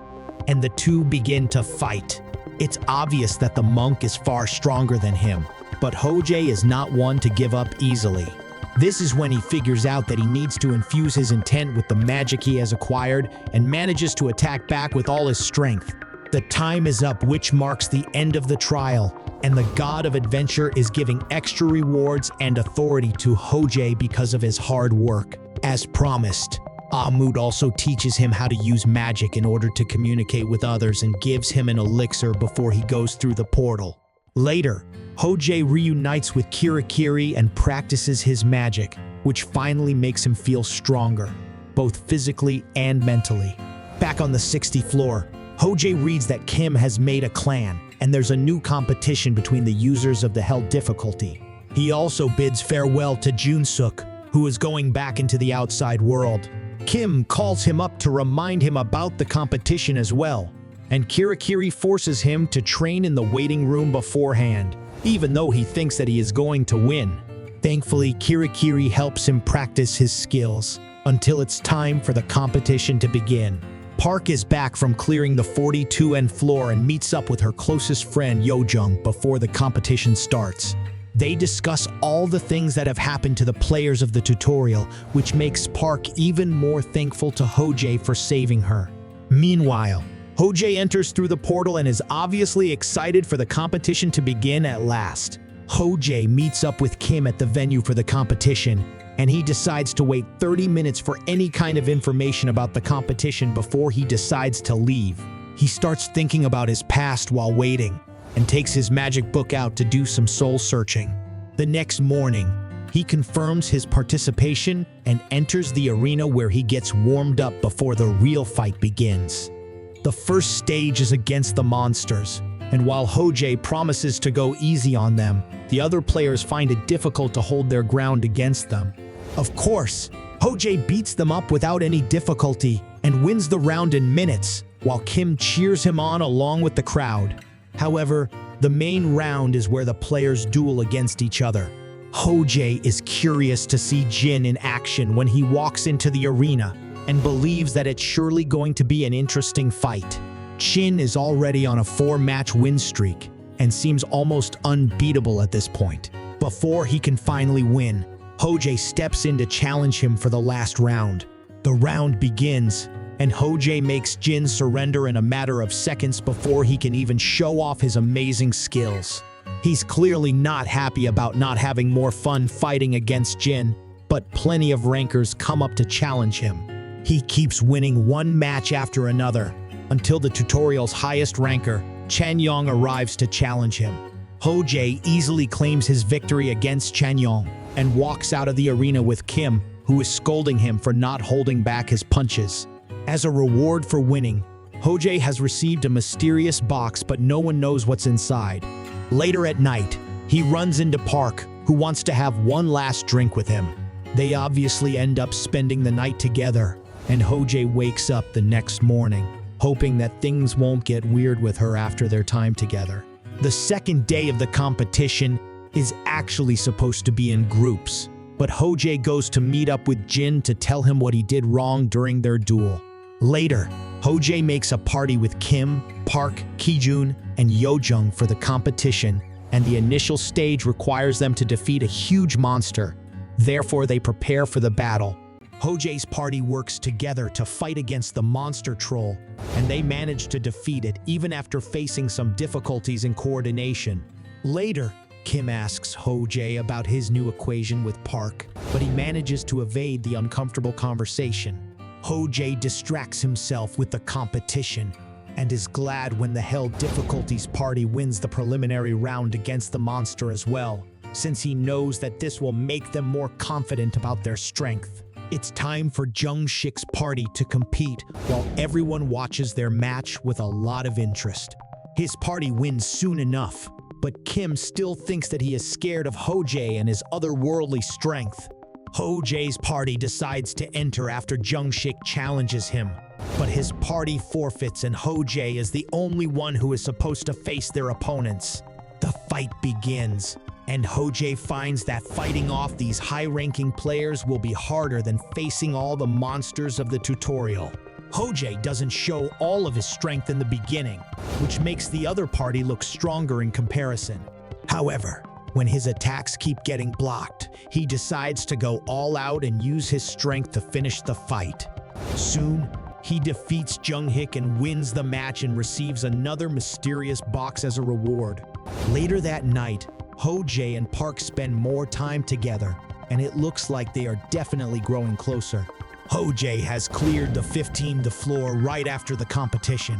and the two begin to fight. It's obvious that the monk is far stronger than him, but Ho-jae is not one to give up easily. This is when he figures out that he needs to infuse his intent with the magic he has acquired and manages to attack back with all his strength. The time is up, which marks the end of the trial, and the God of Adventure is giving extra rewards and authority to Ho-jae because of his hard work. As promised, Amut also teaches him how to use magic in order to communicate with others and gives him an elixir before he goes through the portal. Later, Ho-jae reunites with Kirakiri and practices his magic, which finally makes him feel stronger, both physically and mentally. Back on the 60th floor, Ho-jae reads that Kim has made a clan, and there's a new competition between the users of the Hell difficulty. He also bids farewell to Junsuk, who is going back into the outside world. Kim calls him up to remind him about the competition as well, and Kirakiri forces him to train in the waiting room beforehand, even though he thinks that he is going to win. Thankfully, Kirakiri helps him practice his skills until it's time for the competition to begin. Park is back from clearing the 42nd floor and meets up with her closest friend Yojung before the competition starts. They discuss all the things that have happened to the players of the tutorial, which makes Park even more thankful to Ho-jae for saving her. Meanwhile, Ho-jae enters through the portal and is obviously excited for the competition to begin at last. Ho-jae meets up with Kim at the venue for the competition, and he decides to wait 30 minutes for any kind of information about the competition before he decides to leave. He starts thinking about his past while waiting, and takes his magic book out to do some soul searching. The next morning, he confirms his participation and enters the arena where he gets warmed up before the real fight begins. The first stage is against the monsters, and while Ho-jae promises to go easy on them, the other players find it difficult to hold their ground against them. Of course, Ho-jae beats them up without any difficulty and wins the round in minutes, while Kim cheers him on along with the crowd. However, the main round is where the players duel against each other. Ho-jae is curious to see Jin in action when he walks into the arena and believes that it's surely going to be an interesting fight. Jin is already on a 4-match win streak and seems almost unbeatable at this point. Before he can finally win, Ho-jae steps in to challenge him for the last round. The round begins, and Ho-jae makes Jin surrender in a matter of seconds before he can even show off his amazing skills. He's clearly not happy about not having more fun fighting against Jin, but plenty of rankers come up to challenge him. He keeps winning one match after another, until the tutorial's highest ranker, Chanyong, arrives to challenge him. Ho-jae easily claims his victory against Chanyong and walks out of the arena with Kim, who is scolding him for not holding back his punches. As a reward for winning, Ho-jae has received a mysterious box, but no one knows what's inside. Later at night, he runs into Park, who wants to have one last drink with him. They obviously end up spending the night together, and Ho-jae wakes up the next morning, hoping that things won't get weird with her after their time together. The second day of the competition is actually supposed to be in groups, but Ho-jae goes to meet up with Jin to tell him what he did wrong during their duel. Later, Ho-jae makes a party with Kim, Park, Kijun, and Yojung for the competition, and the initial stage requires them to defeat a huge monster. Therefore, they prepare for the battle. Ho-jae's party works together to fight against the monster troll, and they manage to defeat it even after facing some difficulties in coordination. Later, Kim asks Ho-jae about his new equation with Park, but he manages to evade the uncomfortable conversation. Ho-jae distracts himself with the competition and is glad when the Hell Difficulties party wins the preliminary round against the monster as well, since he knows that this will make them more confident about their strength. It's time for Jungshik's party to compete while everyone watches their match with a lot of interest. His party wins soon enough, but Kim still thinks that he is scared of Ho-jae and his otherworldly strength. Ho-jae's party decides to enter after Jungshik challenges him, but his party forfeits and Ho-jae is the only one who is supposed to face their opponents. The fight begins, And Hojay finds that fighting off these high-ranking players will be harder than facing all the monsters of the tutorial. Hojay doesn't show all of his strength in the beginning, which makes the other party look stronger in comparison. However, when his attacks keep getting blocked, he decides to go all out and use his strength to finish the fight. Soon, he defeats Jung-hik and wins the match and receives another mysterious box as a reward. Later that night, Hojay and Park spend more time together, and it looks like they are definitely growing closer. Hojay has cleared the 15th floor right after the competition,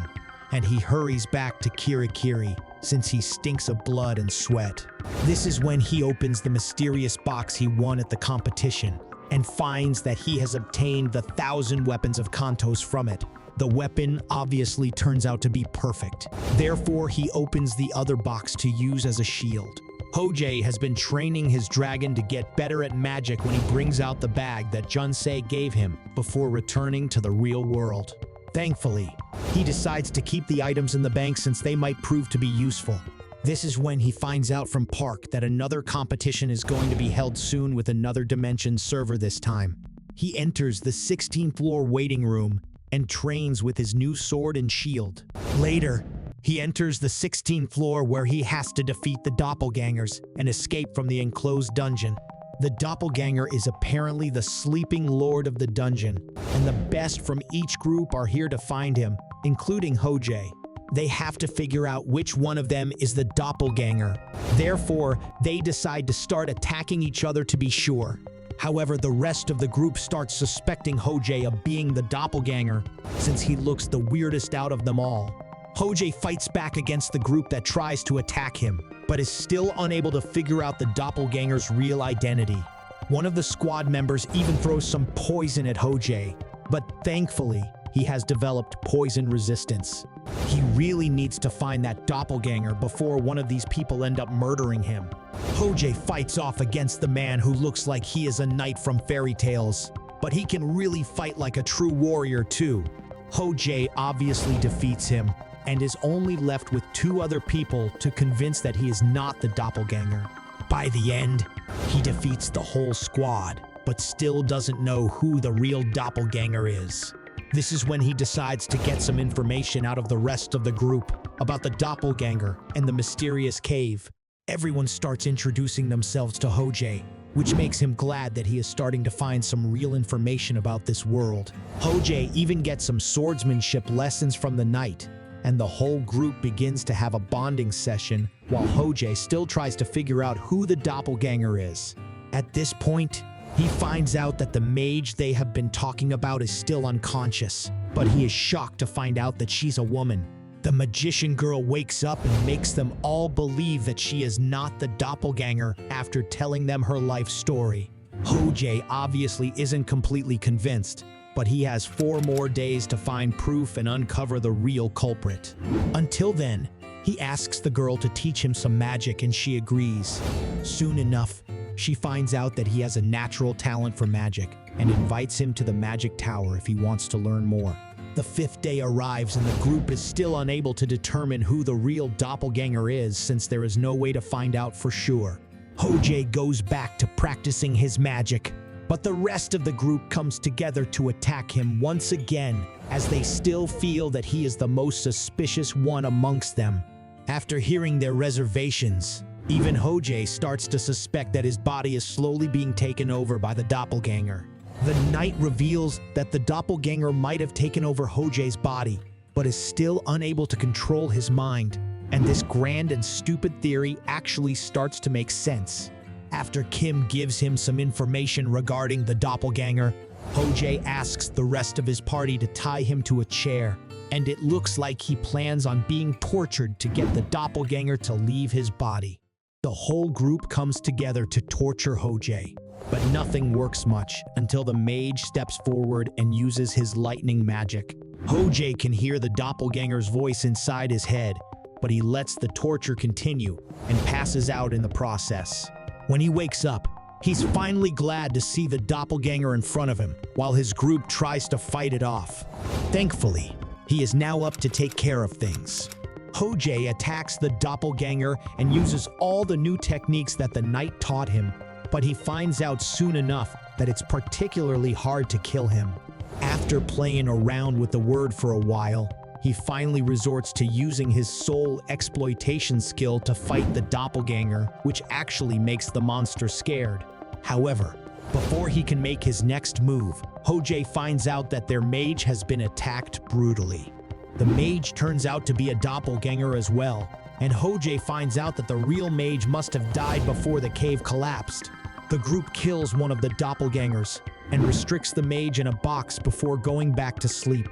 and he hurries back to Kirikiri since he stinks of blood and sweat. This is when he opens the mysterious box he won at the competition and finds that he has obtained the 1,000 weapons of Kantos from it. The weapon obviously turns out to be perfect. Therefore, he opens the other box to use as a shield. Hojay has been training his dragon to get better at magic when he brings out the bag that Junsei gave him before returning to the real world. Thankfully, he decides to keep the items in the bank since they might prove to be useful. This is when he finds out from Park that another competition is going to be held soon with another Dimension server this time. He enters the 16th floor waiting room and trains with his new sword and shield. Later, he enters the 16th floor where he has to defeat the doppelgangers and escape from the enclosed dungeon. The doppelganger is apparently the sleeping lord of the dungeon, and the best from each group are here to find him, including Hojay. They have to figure out which one of them is the doppelganger. Therefore, they decide to start attacking each other to be sure. However, the rest of the group starts suspecting Hojay of being the doppelganger, since he looks the weirdest out of them all. Hojay fights back against the group that tries to attack him, but is still unable to figure out the doppelganger's real identity. One of the squad members even throws some poison at Hojay, but thankfully, he has developed poison resistance. He really needs to find that doppelganger before one of these people end up murdering him. Hojay fights off against the man who looks like he is a knight from fairy tales, but he can really fight like a true warrior too. Hojay obviously defeats him, and is only left with 2 other people to convince that he is not the doppelganger. By the end, he defeats the whole squad, but still doesn't know who the real doppelganger is. This is when he decides to get some information out of the rest of the group about the doppelganger and the mysterious cave. Everyone starts introducing themselves to Hojay, which makes him glad that he is starting to find some real information about this world. Hojay even gets some swordsmanship lessons from the knight, and the whole group begins to have a bonding session while Hojay still tries to figure out who the doppelganger is. At this point, he finds out that the mage they have been talking about is still unconscious, but he is shocked to find out that she's a woman. The magician girl wakes up and makes them all believe that she is not the doppelganger after telling them her life story. Hojay obviously isn't completely convinced, but he has 4 more days to find proof and uncover the real culprit. Until then, he asks the girl to teach him some magic and she agrees. Soon enough, she finds out that he has a natural talent for magic and invites him to the magic tower if he wants to learn more. The 5th day arrives and the group is still unable to determine who the real doppelganger is since there is no way to find out for sure. Hojay goes back to practicing his magic, but the rest of the group comes together to attack him once again, as they still feel that he is the most suspicious one amongst them. After hearing their reservations, even Hojay starts to suspect that his body is slowly being taken over by the doppelganger. The knight reveals that the doppelganger might have taken over Hojay's body, but is still unable to control his mind, and this grand and stupid theory actually starts to make sense. After Kim gives him some information regarding the doppelganger, Hojay asks the rest of his party to tie him to a chair, and it looks like he plans on being tortured to get the doppelganger to leave his body. The whole group comes together to torture Hojay, but nothing works much until the mage steps forward and uses his lightning magic. Hojay can hear the doppelganger's voice inside his head, but he lets the torture continue and passes out in the process. When he wakes up, he's finally glad to see the doppelganger in front of him, while his group tries to fight it off. Thankfully, he is now up to take care of things. Hojay attacks the doppelganger and uses all the new techniques that the knight taught him, but he finds out soon enough that it's particularly hard to kill him. After playing around with the word for a while, he finally resorts to using his soul exploitation skill to fight the doppelganger, which actually makes the monster scared. However, before he can make his next move, Hojay finds out that their mage has been attacked brutally. The mage turns out to be a doppelganger as well, and Hojay finds out that the real mage must have died before the cave collapsed. The group kills one of the doppelgangers and restricts the mage in a box before going back to sleep.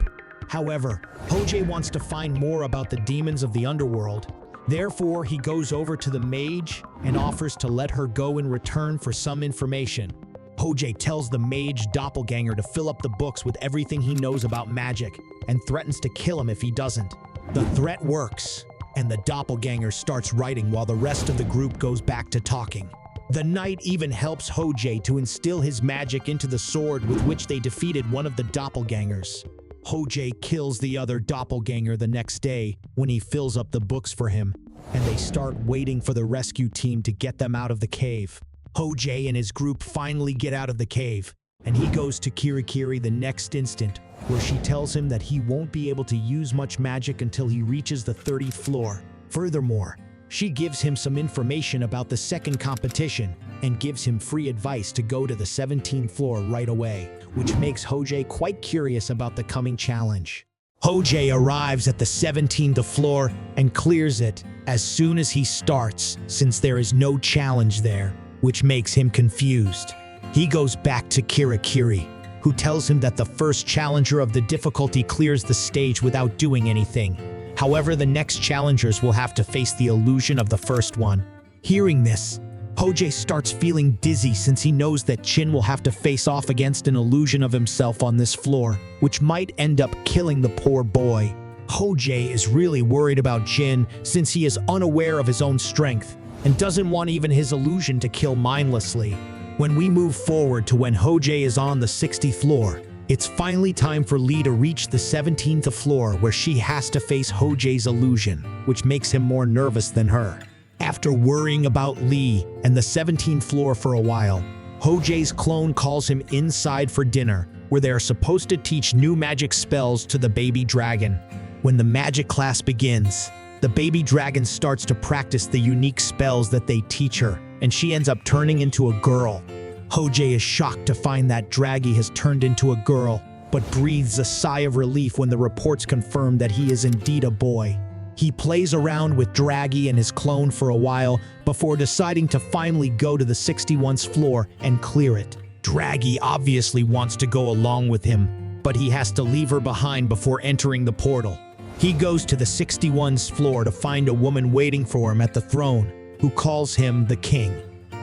However, Hojay wants to find more about the demons of the underworld. Therefore, he goes over to the mage and offers to let her go in return for some information. Hojay tells the mage doppelganger to fill up the books with everything he knows about magic and threatens to kill him if he doesn't. The threat works, and the doppelganger starts writing while the rest of the group goes back to talking. The knight even helps Hojay to instill his magic into the sword with which they defeated one of the doppelgangers. Hojay kills the other doppelganger the next day when he fills up the books for him, and they start waiting for the rescue team to get them out of the cave. Hojay and his group finally get out of the cave, and he goes to Kirikiri the next instant, where she tells him that he won't be able to use much magic until he reaches the 30th floor. Furthermore, she gives him some information about the second competition and gives him free advice to go to the 17th floor right away, which makes Hojay quite curious about the coming challenge. Hojay arrives at the 17th floor and clears it as soon as he starts, since there is no challenge there, which makes him confused. He goes back to Kirikiri, who tells him that the first challenger of the difficulty clears the stage without doing anything. However, the next challengers will have to face the illusion of the first one. Hearing this, Hojay starts feeling dizzy since he knows that Chin will have to face off against an illusion of himself on this floor, which might end up killing the poor boy. Hojay is really worried about Jin since he is unaware of his own strength and doesn't want even his illusion to kill mindlessly. When we move forward to when Hojay is on the 60th floor, it's finally time for Lee to reach the 17th floor where she has to face Hojay's illusion, which makes him more nervous than her. After worrying about Lee and the 17th floor for a while, Hojay's clone calls him inside for dinner, where they are supposed to teach new magic spells to the baby dragon. When the magic class begins, the baby dragon starts to practice the unique spells that they teach her, and she ends up turning into a girl. Hojay is shocked to find that Draggy has turned into a girl, but breathes a sigh of relief when the reports confirm that he is indeed a boy. He plays around with Draggy and his clone for a while before deciding to finally go to the 61st floor and clear it. Draggy obviously wants to go along with him, but he has to leave her behind before entering the portal. He goes to the 61st floor to find a woman waiting for him at the throne, who calls him the king.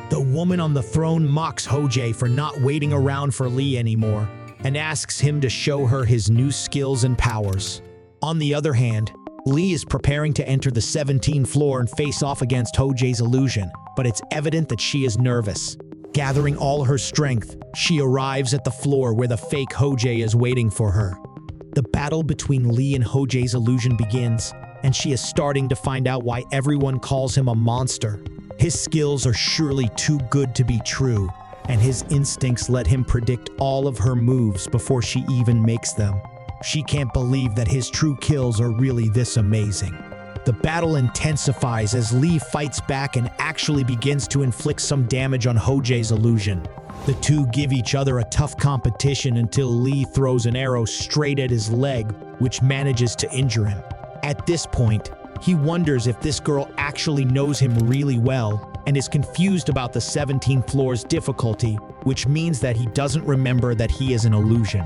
The woman on the throne mocks Hojay for not waiting around for Lee anymore and asks him to show her his new skills and powers. On the other hand, Lee is preparing to enter the 17th floor and face off against Hojay's illusion, but it's evident that she is nervous. Gathering all her strength, she arrives at the floor where the fake Hojay is waiting for her. The battle between Lee and Hojay's illusion begins, and she is starting to find out why everyone calls him a monster. His skills are surely too good to be true, and his instincts let him predict all of her moves before she even makes them. She can't believe that his true kills are really this amazing. The battle intensifies as Lee fights back and actually begins to inflict some damage on Hojay's illusion. The two give each other a tough competition until Lee throws an arrow straight at his leg, which manages to injure him. At this point, he wonders if this girl actually knows him really well and is confused about the 17th floor's difficulty, which means that he doesn't remember that he is an illusion.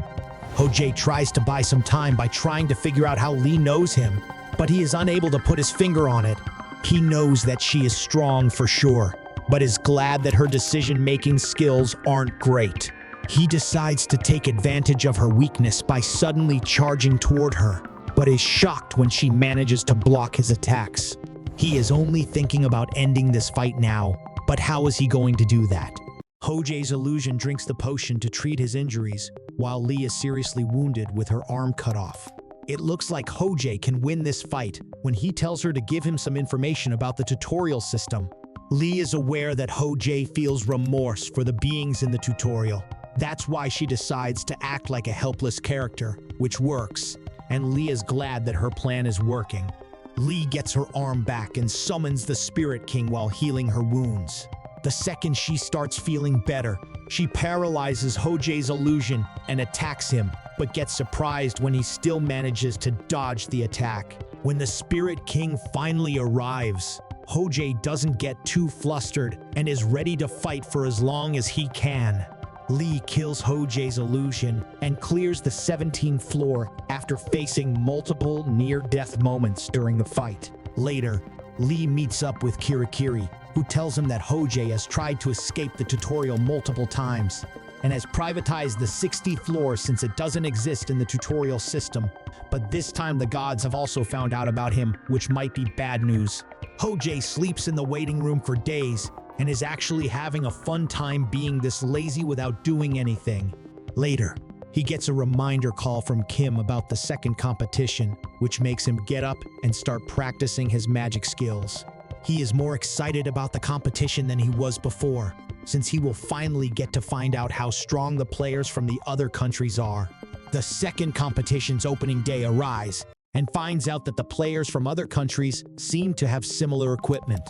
Hojay tries to buy some time by trying to figure out how Lee knows him, but he is unable to put his finger on it. He knows that she is strong for sure, but is glad that her decision-making skills aren't great. He decides to take advantage of her weakness by suddenly charging toward her, but is shocked when she manages to block his attacks. He is only thinking about ending this fight now, but how is he going to do that? Hojay's illusion drinks the potion to treat his injuries, while Lee is seriously wounded with her arm cut off. It looks like Hojay can win this fight when he tells her to give him some information about the tutorial system. Lee is aware that Hojay feels remorse for the beings in the tutorial. That's why she decides to act like a helpless character, which works, and Lee is glad that her plan is working. Lee gets her arm back and summons the Spirit King while healing her wounds. The second she starts feeling better, she paralyzes Hojay's illusion and attacks him, but gets surprised when he still manages to dodge the attack. When the Spirit King finally arrives, Hojay doesn't get too flustered and is ready to fight for as long as he can. Lee kills Hojay's illusion and clears the 17th floor after facing multiple near-death moments during the fight. Later, Lee meets up with Kirikiri, who tells him that Hojay has tried to escape the tutorial multiple times and has privatized the 60th floor since it doesn't exist in the tutorial system. But this time the gods have also found out about him, which might be bad news. Hojay sleeps in the waiting room for days and is actually having a fun time being this lazy without doing anything. Later, he gets a reminder call from Kim about the second competition, which makes him get up and start practicing his magic skills. He is more excited about the competition than he was before, since he will finally get to find out how strong the players from the other countries are. The second competition's opening day arrives and finds out that the players from other countries seem to have similar equipment.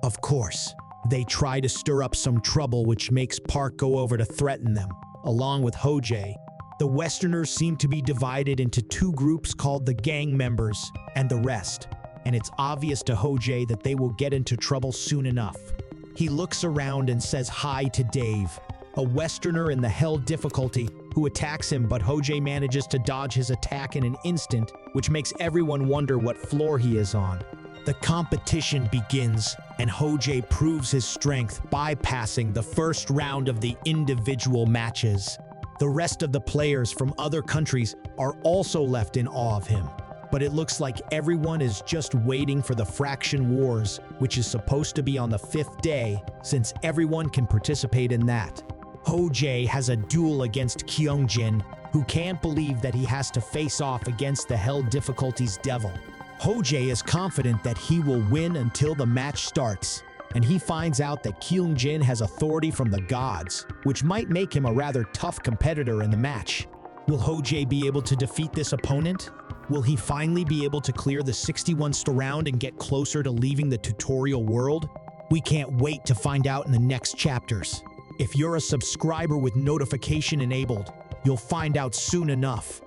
Of course, they try to stir up some trouble, which makes Park go over to threaten them, along with Hojay. The Westerners seem to be divided into two groups called the gang members and the rest, and it's obvious to Hojay that they will get into trouble soon enough. He looks around and says hi to Dave, a Westerner in the hell difficulty, who attacks him, but Hojay manages to dodge his attack in an instant, which makes everyone wonder what floor he is on. The competition begins, and Hojay proves his strength bypassing the first round of the individual matches. The rest of the players from other countries are also left in awe of him. But it looks like everyone is just waiting for the Fraction Wars, which is supposed to be on the 5th day, since everyone can participate in that. Hojay has a duel against Kyungjin, who can't believe that he has to face off against the Hell Difficulties Devil. Hojay is confident that he will win until the match starts, and he finds out that Kyungjin has authority from the gods, which might make him a rather tough competitor in the match. Will Hojay be able to defeat this opponent? Will he finally be able to clear the 61st round and get closer to leaving the tutorial world? We can't wait to find out in the next chapters. If you're a subscriber with notification enabled, you'll find out soon enough.